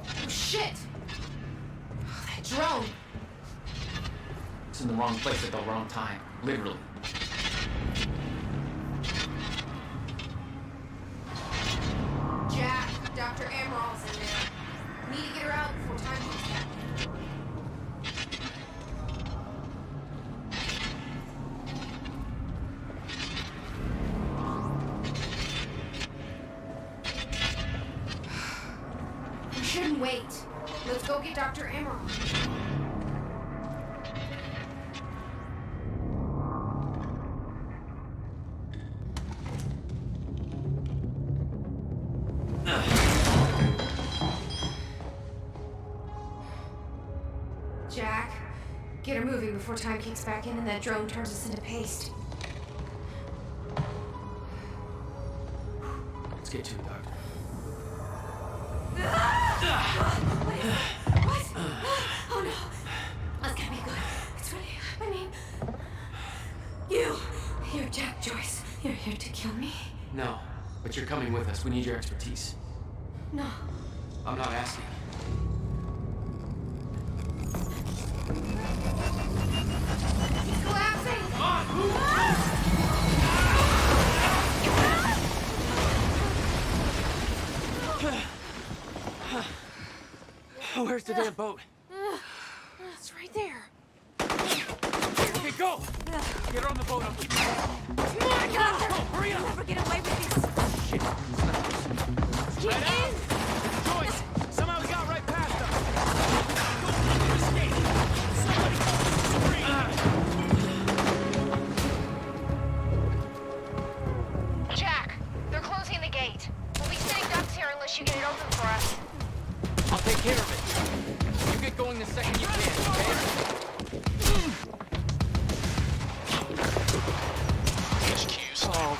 Oh, shit! Oh, that drone! It's in the wrong place at the wrong time. Literally. Jack, Dr. Amaral's in there. Need to get her out before time gets back. We shouldn't wait. Let's go get Dr. Amaral. Jack, get her moving before time kicks back in and that drone turns us into paste. Let's get to it, Doctor. What? Oh no. That's gonna be good. It's really, I mean, you're Jack Joyce. You're here to kill me? No, but you're coming with us. We need your expertise. No. I'm not asking. It's collapsing! Where's the damn boat? It's right there. Okay, go! Get her on the boat, I'll keep you. Come on, Gunther! Hurry up! You'll never get away with this. Shit. Get in! Joyce! Somehow we got right past them! Go! Escape! Somebody! Jack, they're closing the gate. We'll be sitting ducks here unless you get it open for us. I'll take care of it. You get going the second you can, okay? HQ's Oh.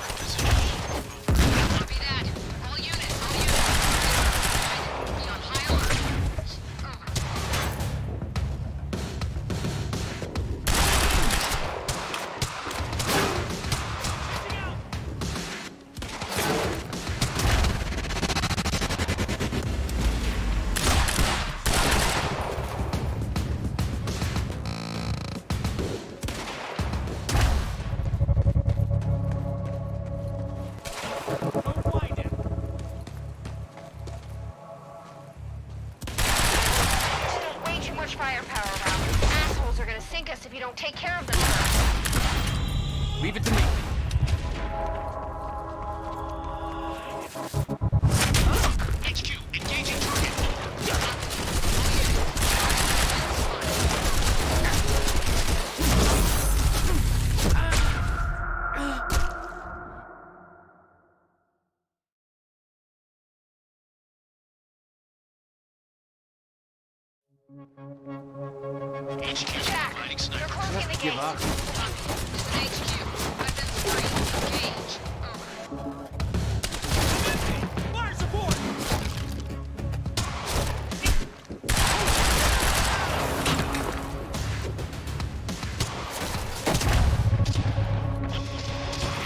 Copy that. All units, all units. Be on high alert. There's way too much firepower around. These assholes are gonna sink us if you don't take care of them first. Leave it to me. HQ, engaging target. HQ, Jack, providing they're sniper. closing the gate. HQ, weapons free. Engage. Fire support!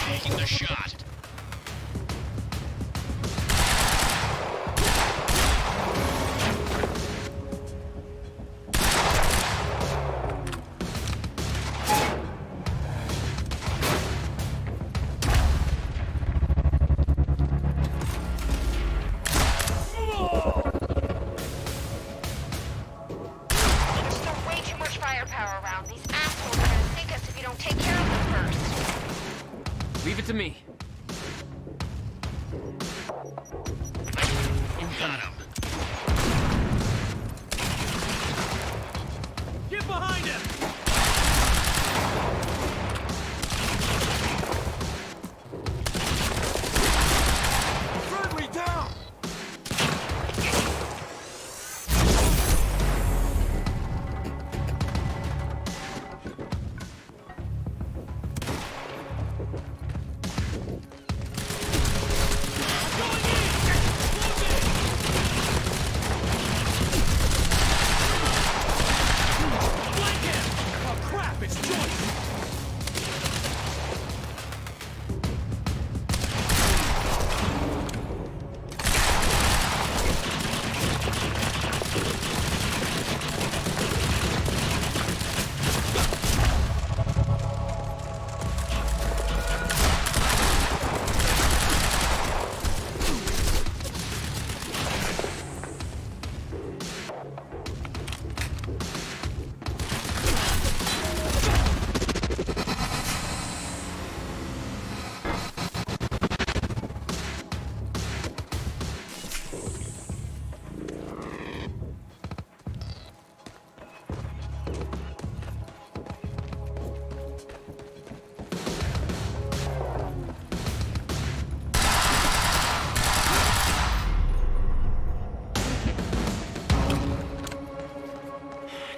Taking the shot. There's still way too much firepower around. These assholes are gonna sink us if you don't take care of them first. Leave it to me. Got him. Get behind him! Friendly down! Oh crap, it's Joyce!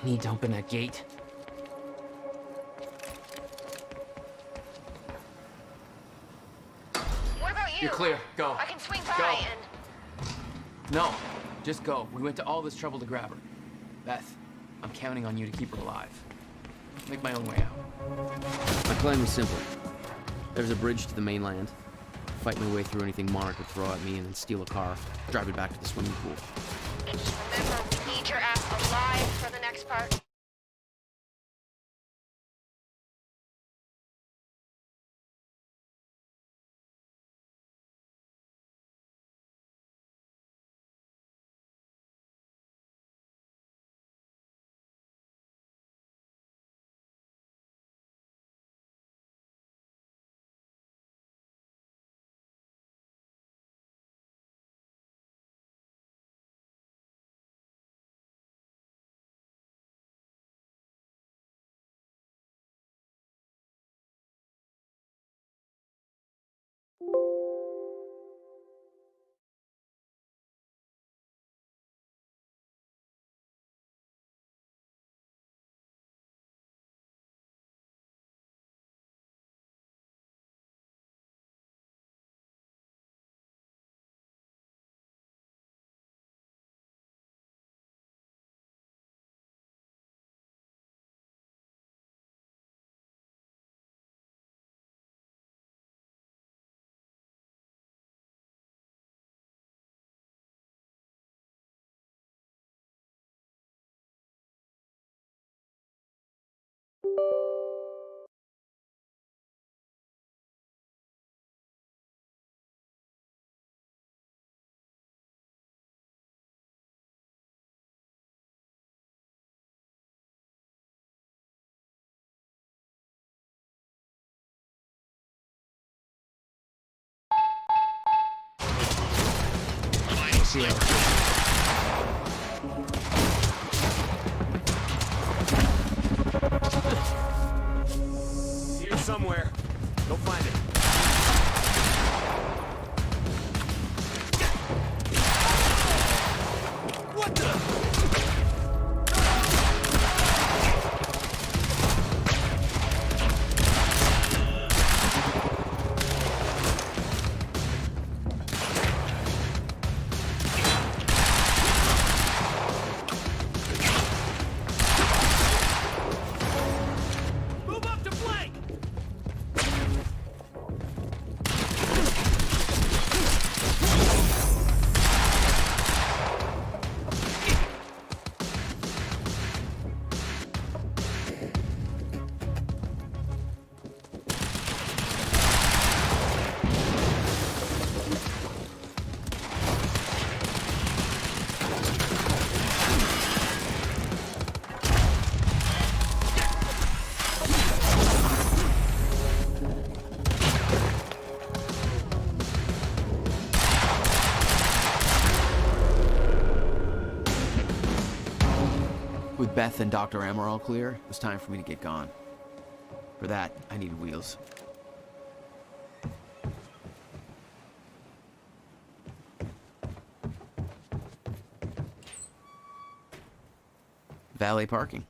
Need to open that gate. What about you? You're clear. Go. I can swing by Go. and... No, just go. We went to all this trouble to grab her. Beth, I'm counting on you to keep her alive. Make my own way out. My plan was simple. There's a bridge to the mainland. Fight my way through anything Monarch would throw at me and then steal a car, drive it back to the swimming pool. Just remember, we need your ass alive for the next part. nicely. Here somewhere. Go find it. What the? Move up to flank! With Beth and Dr. Amaral clear, it was time for me to get gone. For that, I needed wheels. Valet parking.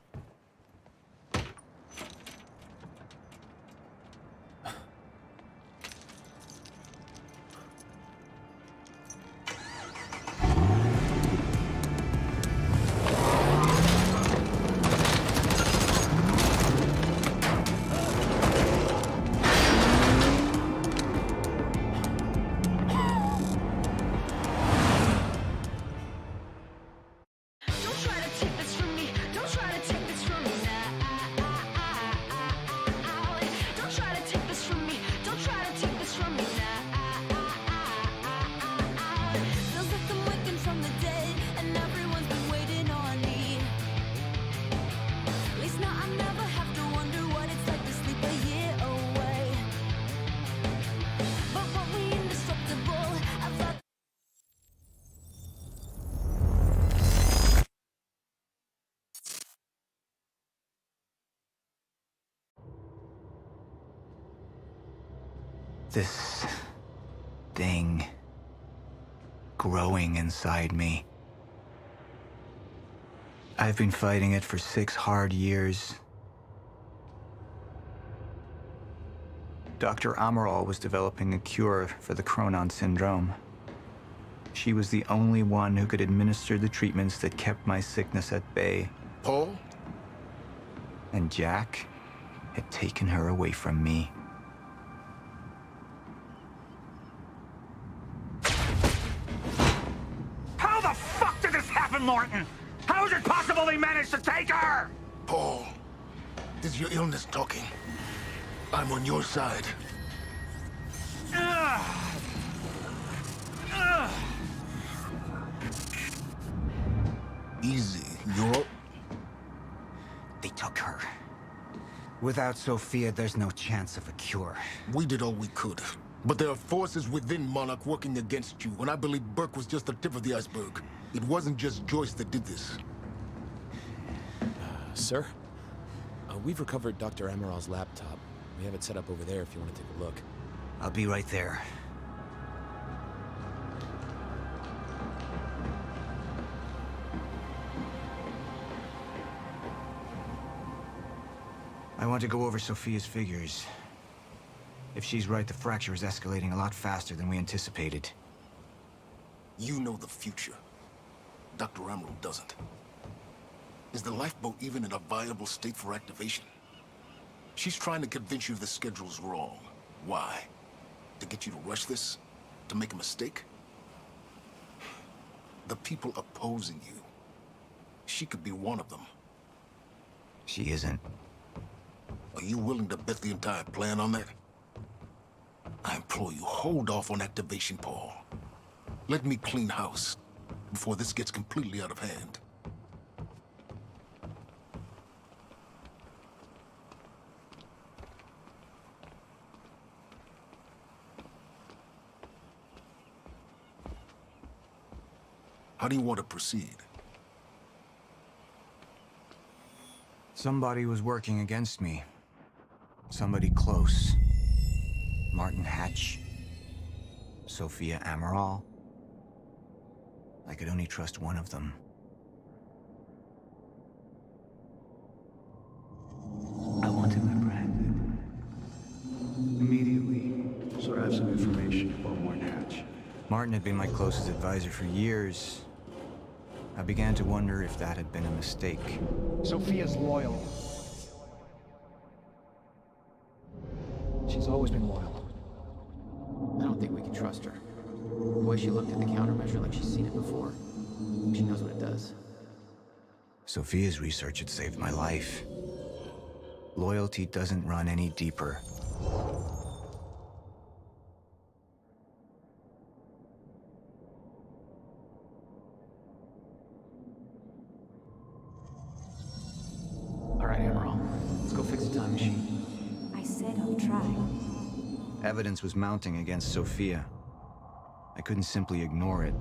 This thing growing inside me. I've been fighting it for 6 hard years. Dr. Amaral was developing a cure for the Cronon syndrome. She was the only one who could administer the treatments that kept my sickness at bay. Paul? And Jack had taken her away from me. How the fuck did this happen, Morton? How is it possible they managed to take her? Paul, is your illness talking? I'm on your side. Easy, you're... They took her. Without Sophia, there's no chance of a cure. We did all we could. But there are forces within Monarch working against you, and I believe Burke was just the tip of the iceberg. It wasn't just Joyce that did this. Sir? We've recovered Dr. Amaral's laptop. We have it set up over there if you want to take a look. I'll be right there. I want to go over Sophia's figures. If she's right, the fracture is escalating a lot faster than we anticipated. You know the future. Dr. Amaral doesn't. Is the lifeboat even in a viable state for activation? She's trying to convince you the schedule's wrong. Why? To get you to rush this? To make a mistake? The people opposing you. She could be one of them. She isn't. Are you willing to bet the entire plan on that? I implore you, hold off on activation, Paul. Let me clean house before this gets completely out of hand. How do you want to proceed? Somebody was working against me. Somebody close. Martin Hatch. Sophia Amaral. I could only trust one of them. I want him apprehended. Immediately, so I have some information about Martin Hatch. Martin had been my closest advisor for years. I began to wonder if that had been a mistake. Sophia's loyal. She's always been loyal. I don't think we can trust her. The way she looked at the countermeasure like she's seen it before. She knows what it does. Sophia's research had saved my life. Loyalty doesn't run any deeper. All right, Amaral. Let's go fix the time machine. I said I'll try. Evidence was mounting against Sophia. I couldn't simply ignore it,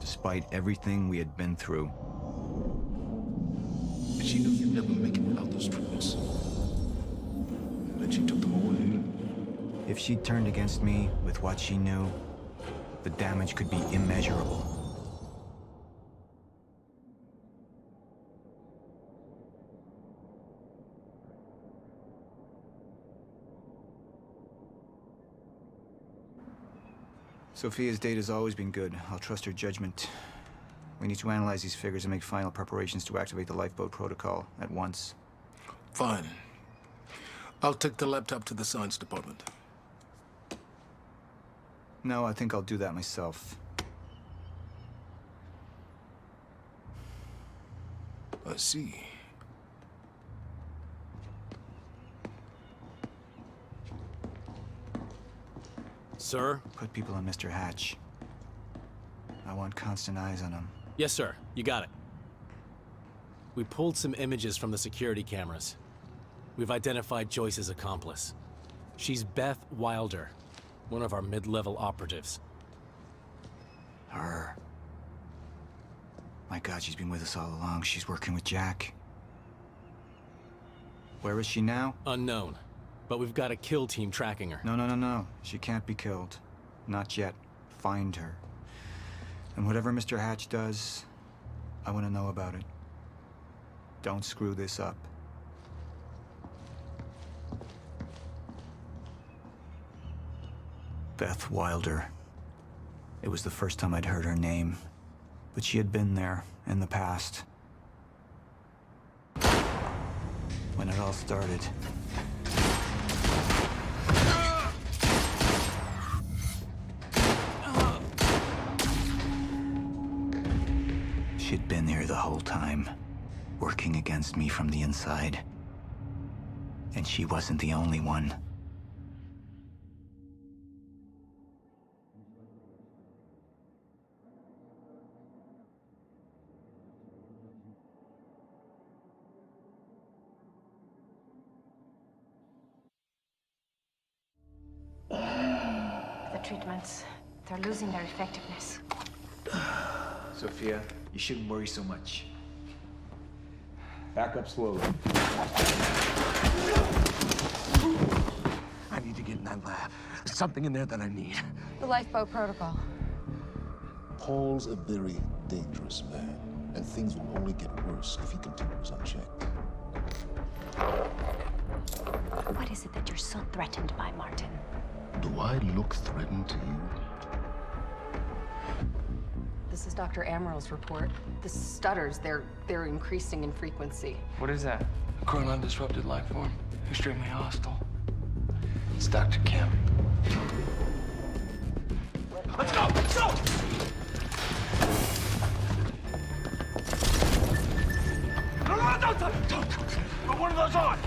despite everything we had been through. And she knew you'd never make it without those treatments. Then she took them away. If she turned against me with what she knew, the damage could be immeasurable. Sophia's data's always been good. I'll trust her judgment. We need to analyze these figures and make final preparations to activate the lifeboat protocol at once. Fine. I'll take the laptop to the science department. No, I think I'll do that myself. I see. Sir? Put people on Mr. Hatch. I want constant eyes on him. Yes, sir. You got it. We pulled some images from the security cameras. We've identified Joyce's accomplice. She's Beth Wilder, one of our mid-level operatives. Her. My God, she's been with us all along. She's working with Jack. Where is she now? Unknown. But we've got a kill team tracking her. No. She can't be killed. Not yet. Find her. And whatever Mr. Hatch does, I want to know about it. Don't screw this up. Beth Wilder. It was the first time I'd heard her name, but she had been there in the past. When it all started. She'd been there the whole time, working against me from the inside. And she wasn't the only one. The treatments, they're losing their effectiveness. Sophia, you shouldn't worry so much. Back up slowly. I need to get in that lab. There's something in there that I need. The lifeboat protocol. Paul's a very dangerous man, and things will only get worse if he continues unchecked. What is it that you're so threatened by, Martin? Do I look threatened to you? This is Dr. Amaral's report. The stutters, they're increasing in frequency. What is that? A chronon-disrupted life form. Extremely hostile. It's Dr. Kim. Let's go! Let's go! No, don't! Put one of those on!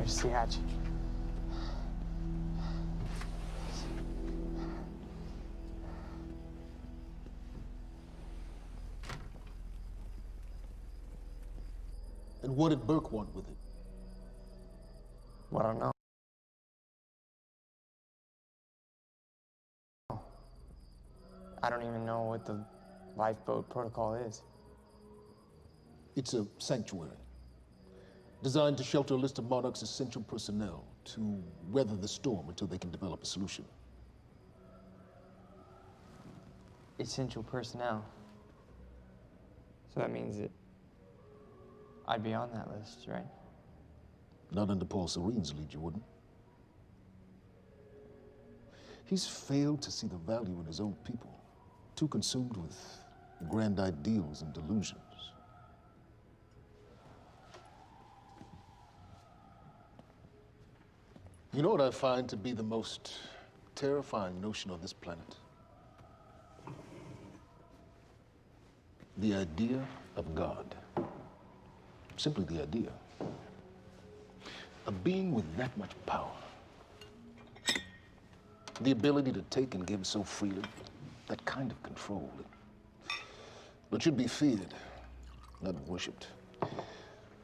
There's the hatch. And what did Burke want with it? Well, I don't know. I don't even know what the lifeboat protocol is. It's a sanctuary, designed to shelter a list of Monarch's essential personnel to weather the storm until they can develop a solution. Essential personnel. So that means that I'd be on that list, right? Not under Paul Serene's lead, you wouldn't. He's failed to see the value in his own people, too consumed with grand ideals and delusions. You know what I find to be the most terrifying notion on this planet? The idea of God. Simply the idea. A being with that much power. The ability to take and give so freely. That kind of control. It should be feared, not worshipped.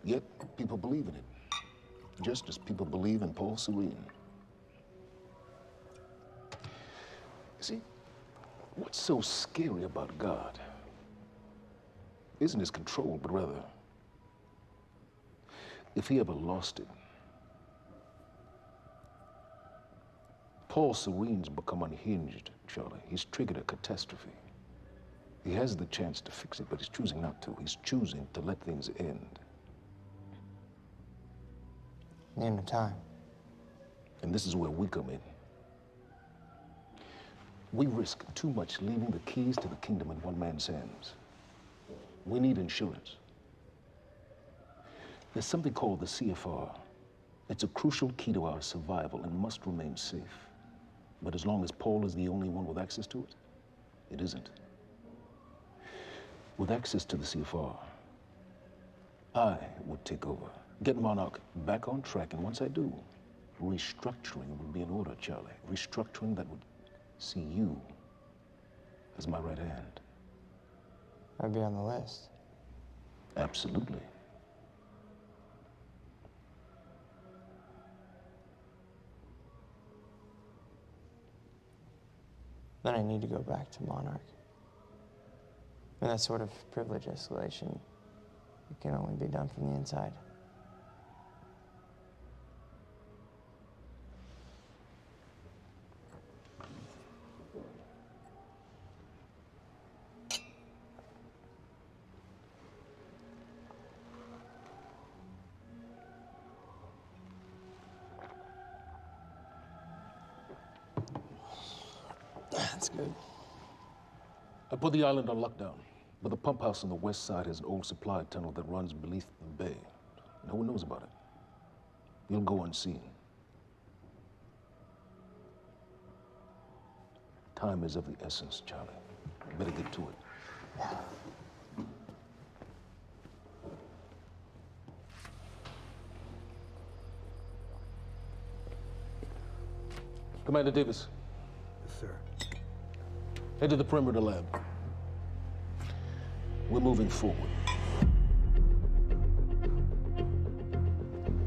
Yet, people believe in it. Just as people believe in Paul Serene. See, what's so scary about God isn't his control, but rather, if he ever lost it. Paul Serene's become unhinged, Charlie. He's triggered a catastrophe. He has the chance to fix it, but he's choosing not to. He's choosing to let things end. Name the time. And this is where we come in. We risk too much leaving the keys to the kingdom in one man's hands. We need insurance. There's something called the CFR. It's a crucial key to our survival and must remain safe. But as long as Paul is the only one with access to it, it isn't. With access to the CFR, I would take over, get Monarch back on track, and once I do, restructuring would be in order, Charlie. Restructuring that would see you as my right hand. I'd be on the list. Absolutely. Then I need to go back to Monarch. And that sort of privilege escalation, it can only be done from the inside. That's good. I put the island on lockdown, but the pump house on the west side has an old supply tunnel that runs beneath the bay. No one knows about it. You'll go unseen. Time is of the essence, Charlie. Better get to it. Commander Davis. Yes, sir. Head to the perimeter lab. We're moving forward.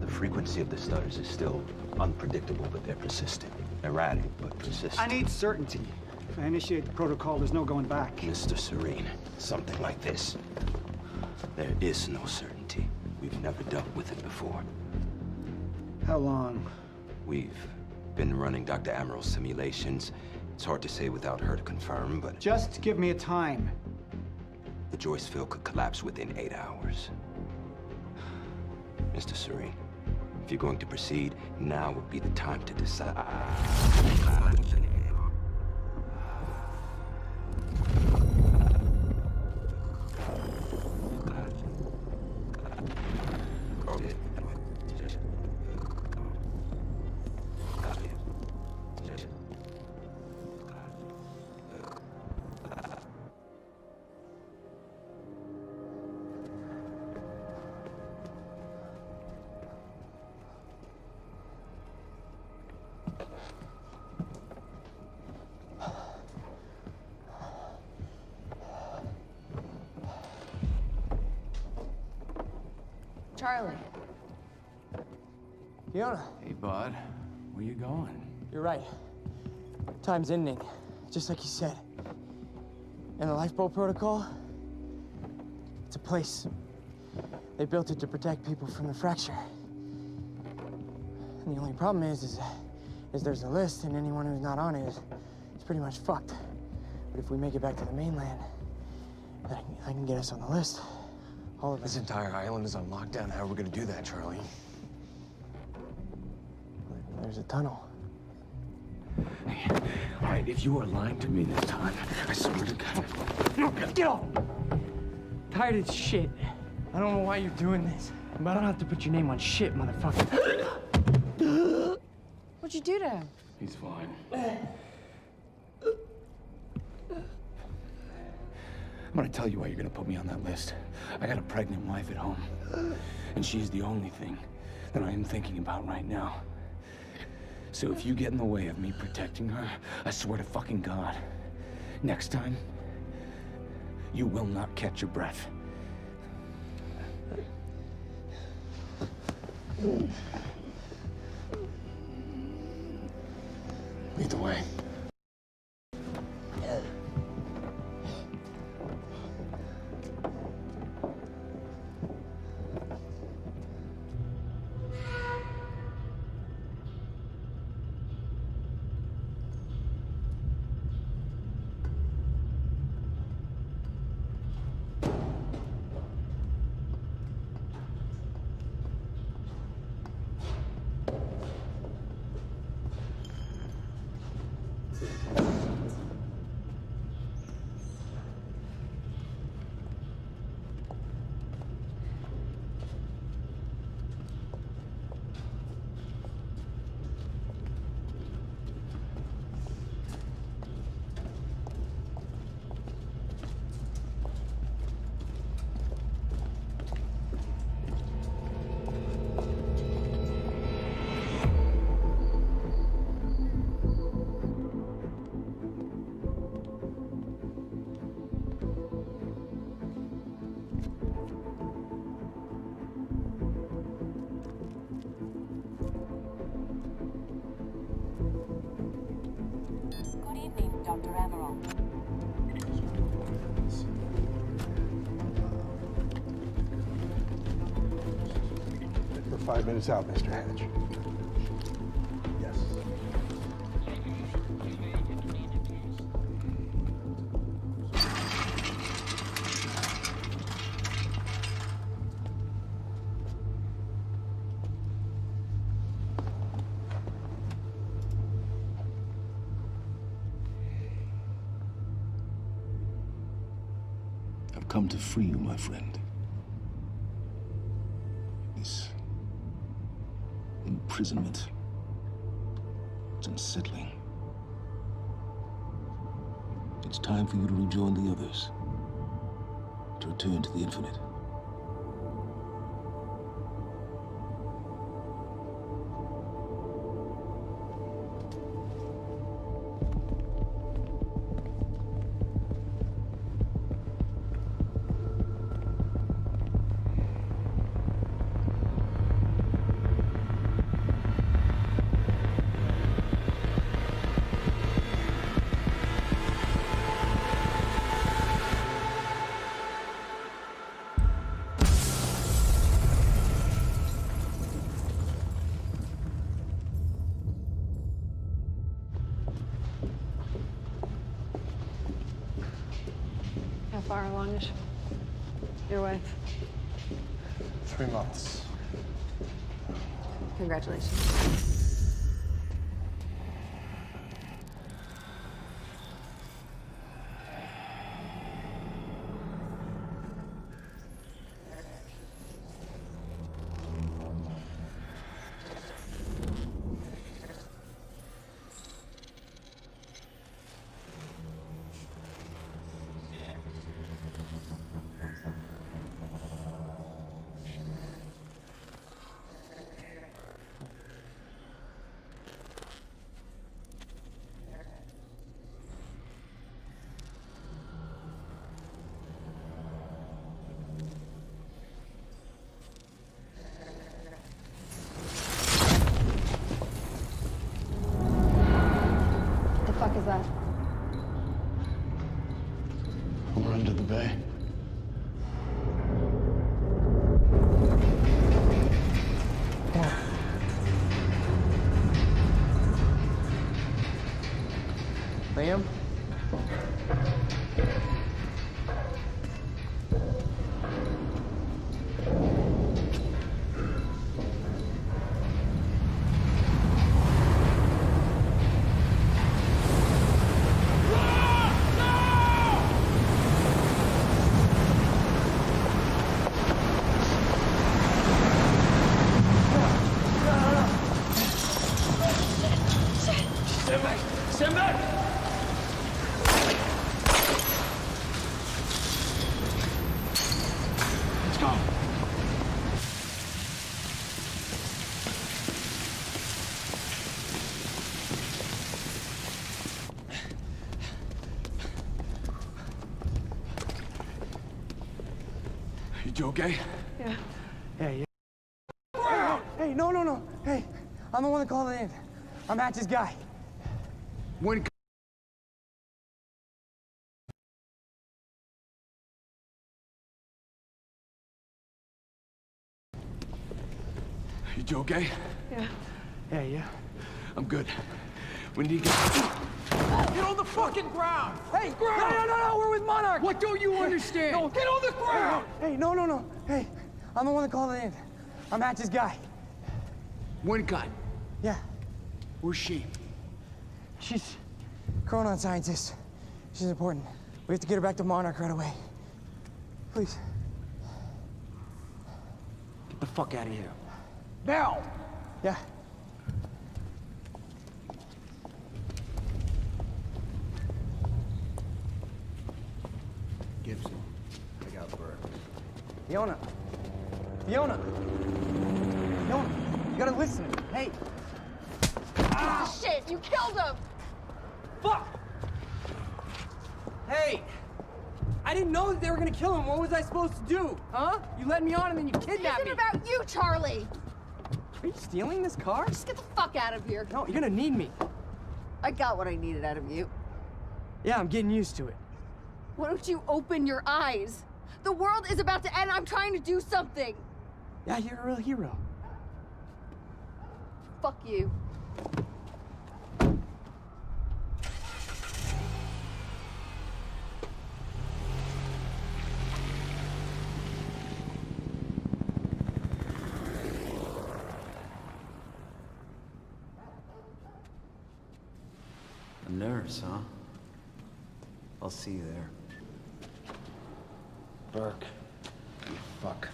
The frequency of the stutters is still unpredictable, but they're persistent. Erratic, but persistent. I need certainty. If I initiate the protocol, there's no going back. Mr. Serene, something like this. There is no certainty. We've never dealt with it before. How long? We've been running Dr. Amaril's simulations. It's hard to say without her to confirm, but... Just give me a time. The Joyce field could collapse within 8 hours. Mr. Serene, if you're going to proceed, now would be the time to decide. Charlie. Fiona. Hey, bud. Where you going? You're right. Time's ending, just like you said. And the lifeboat protocol? It's a place. They built it to protect people from the fracture. And the only problem is there's a list, and anyone who's not on it is pretty much fucked. But if we make it back to the mainland, I can get us on the list. All of us. This entire island is on lockdown. How are we gonna do that, Charlie? There's a tunnel. All right, if you are lying to me this time, I swear to God. Get off! Tired of this shit. I don't know why you're doing this, but I don't have to put your name on shit, motherfucker. What'd you do to him? He's fine. I'm gonna tell you why you're gonna put me on that list. I got a pregnant wife at home, and she's the only thing that I am thinking about right now. So if you get in the way of me protecting her, I swear to fucking God, next time, you will not catch your breath. Lead the way. We're 5 minutes out, Mr. Hatch. Yes. I've come to free you, my friend. This imprisonment, it's unsettling. It's time for you to rejoin the others, to return to the infinite. How far along is your wife? 3 months. Congratulations. down to the bay. Liam? Stand back! Stand back! Let's go. You okay? Yeah. Yeah. Hey, no. Hey, I'm the one that called it in. I'm Hatch's guy. When... You okay? Yeah. I'm good. We need to get... Get on the fucking ground! Hey, no, we're with Monarch! What don't you understand? No, Get on the ground! Hey, no. Hey, I'm the one that called it in. I'm Hatch's guy. Wincott. Yeah. Where's she? She's a chronon scientist. She's important. We have to get her back to Monarch right away. Please. Get the fuck out of here. Now! Yeah. Gibson, I got Burke. Fiona, you gotta listen. Hey. Shit, you killed him! Fuck! Hey! I didn't know that they were gonna kill him. What was I supposed to do? Huh? You led me on and then you kidnapped me. It's about you, Charlie! Are you stealing this car? Just get the fuck out of here. No, you're gonna need me. I got what I needed out of you. Yeah, I'm getting used to it. Why don't you open your eyes? The world is about to end. I'm trying to do something. Yeah, you're a real hero. Fuck you. A nurse, huh? I'll see you there. Burke. You fuck.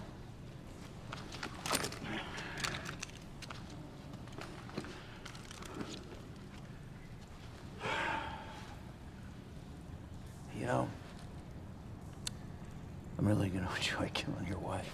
You know, I'm really gonna enjoy killing your wife.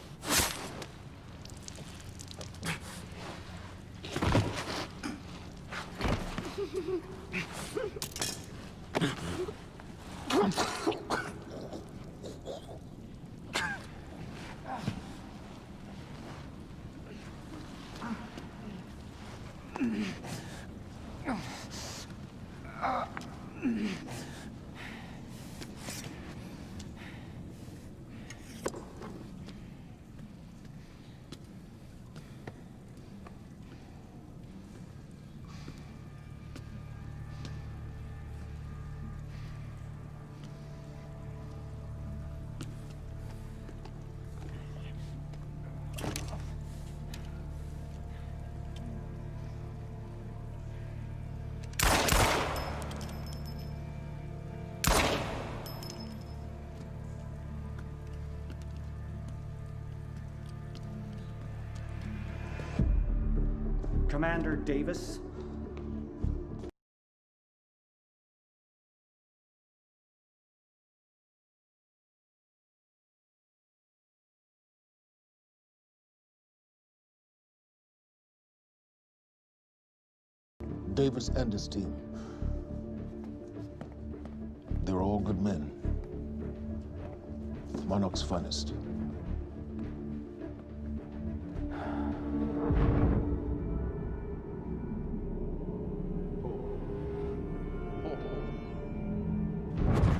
Commander Davis. Davis and his team. They're all good men. Monarch's finest.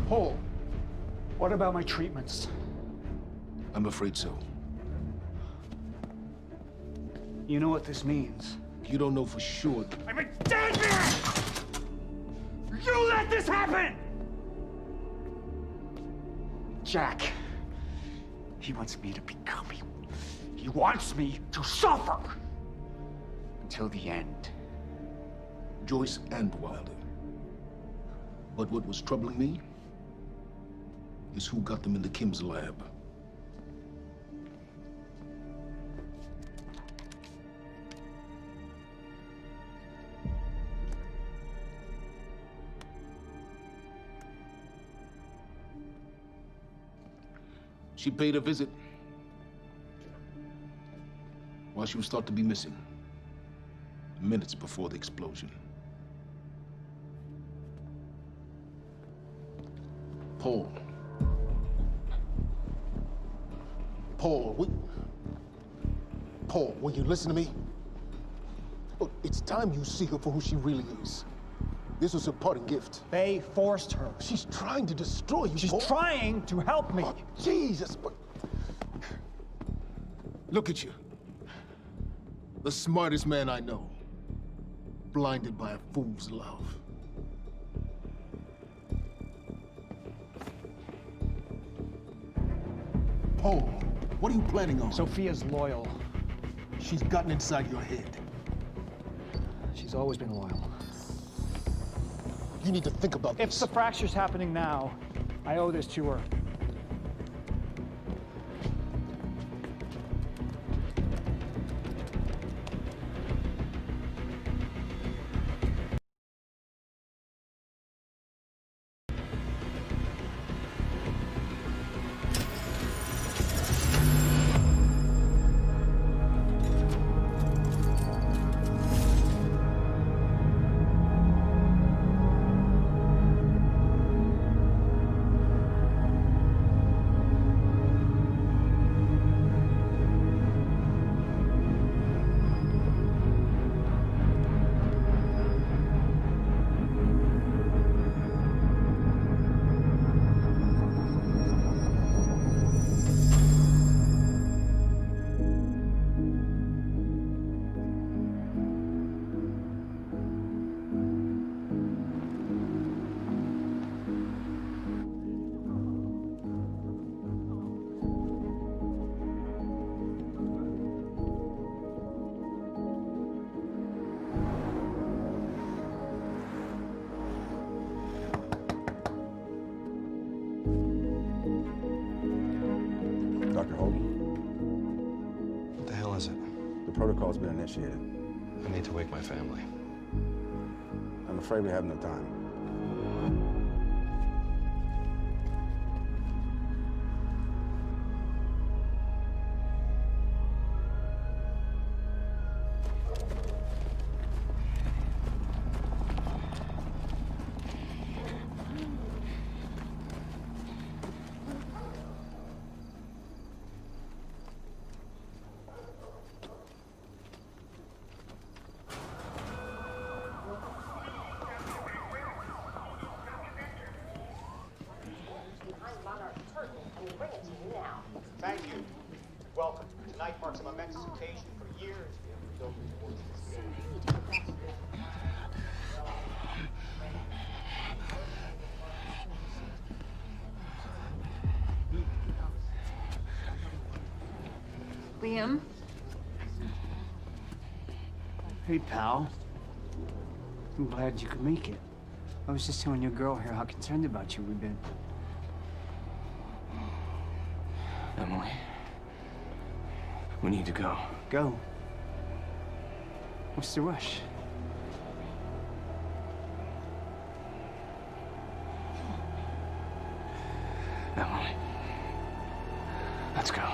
Hole. What What about my treatments? I'm afraid so. You know what this means? You don't know for sure. I'm a dead man! You let this happen! Jack, he wants me to become you. He wants me to suffer until the end. Joyce and Wilder. But what was troubling me is who got them into Kim's lab. She paid a visit while she was thought to be missing, minutes before the explosion. Paul, will you listen to me? Look, it's time you see her for who she really is. This was her parting gift. They forced her. She's trying to destroy you, She's Paul. trying to help me. Oh, Jesus, but... Look at you. The smartest man I know. Blinded by a fool's love. Paul, what are you planning on? Sophia's loyal. She's gotten inside your head. She's always been loyal. You need to think about this. If the fracture's happening now, I owe this to her. Dr. Hogan? What the hell is it? The protocol's been initiated. I need to wake my family. I'm afraid we have no time. Thank you. Welcome. Tonight marks a momentous occasion. For years, we have built towards this day. Liam? Hey, pal. I'm glad you could make it. I was just telling your girl here how concerned about you we've been. Emily, we need to go. Go? What's the rush? Emily, let's go.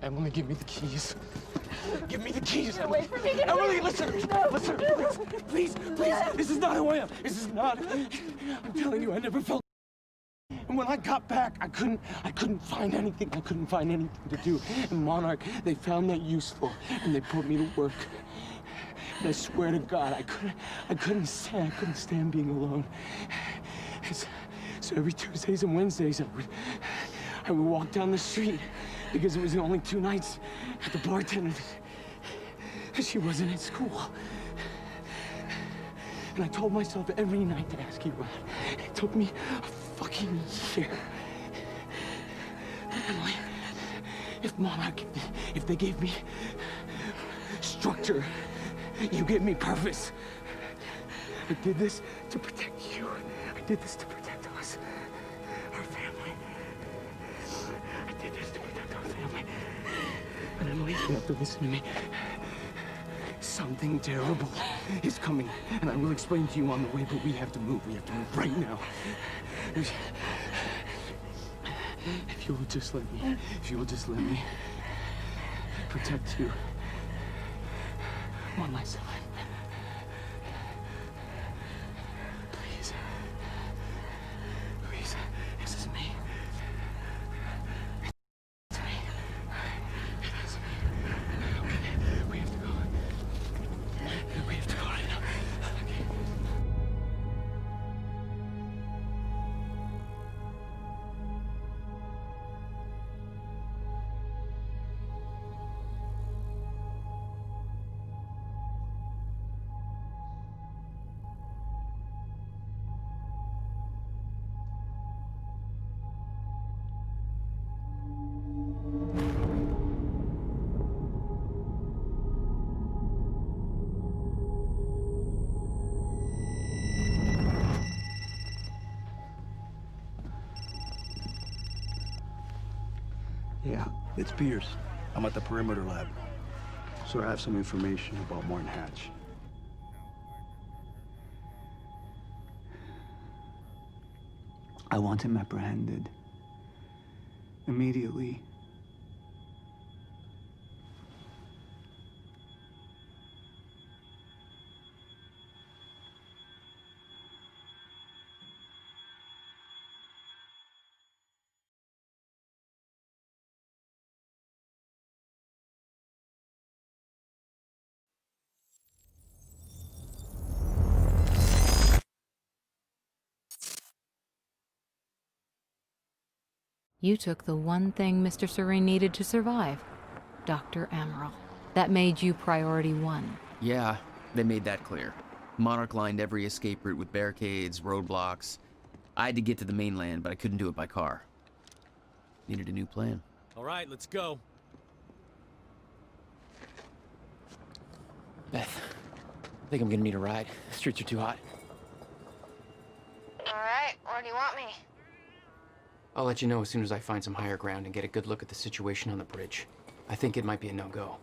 Emily, give me the keys. Give me the keys, Get Emily. away from me, get Emily, away. listen, No, listen, no. please, please. This is not who I am. This is not. I'm telling you, I never felt. And when I got back, I couldn't find anything. I couldn't find anything to do. And Monarch, they found that useful, and they put me to work. And I swear to God, I couldn't stand being alone. So every Tuesdays and Wednesdays, I would walk down the street because it was the only 2 nights at the bartender. She wasn't at school. And I told myself every night to ask you out. It took me a fucking year. Emily, if Monarch, if they gave me structure, you gave me purpose. I did this to protect you. I did this to protect us, our family. I did this to protect our family. And Emily, you have to listen to me. Something terrible is coming, and I will explain to you on the way, but we have to move. We have to move right now. If you will just let me, protect you one last time. Please. Please, this is me. It's me. It is me. Okay, we have to go. We have to go right now. Okay. Yeah, it's Pierce. I'm at the perimeter lab. So I have some information about Martin Hatch. I want him apprehended. Immediately. You took the one thing Mr. Serene needed to survive, Dr. Amaral. That made you priority 1. Yeah, they made that clear. Monarch lined every escape route with barricades, roadblocks. I had to get to the mainland, but I couldn't do it by car. Needed a new plan. All right, let's go. Beth, I think I'm gonna need a ride. The streets are too hot. All right, where do you want me? I'll let you know as soon as I find some higher ground and get a good look at the situation on the bridge. I think it might be a no-go.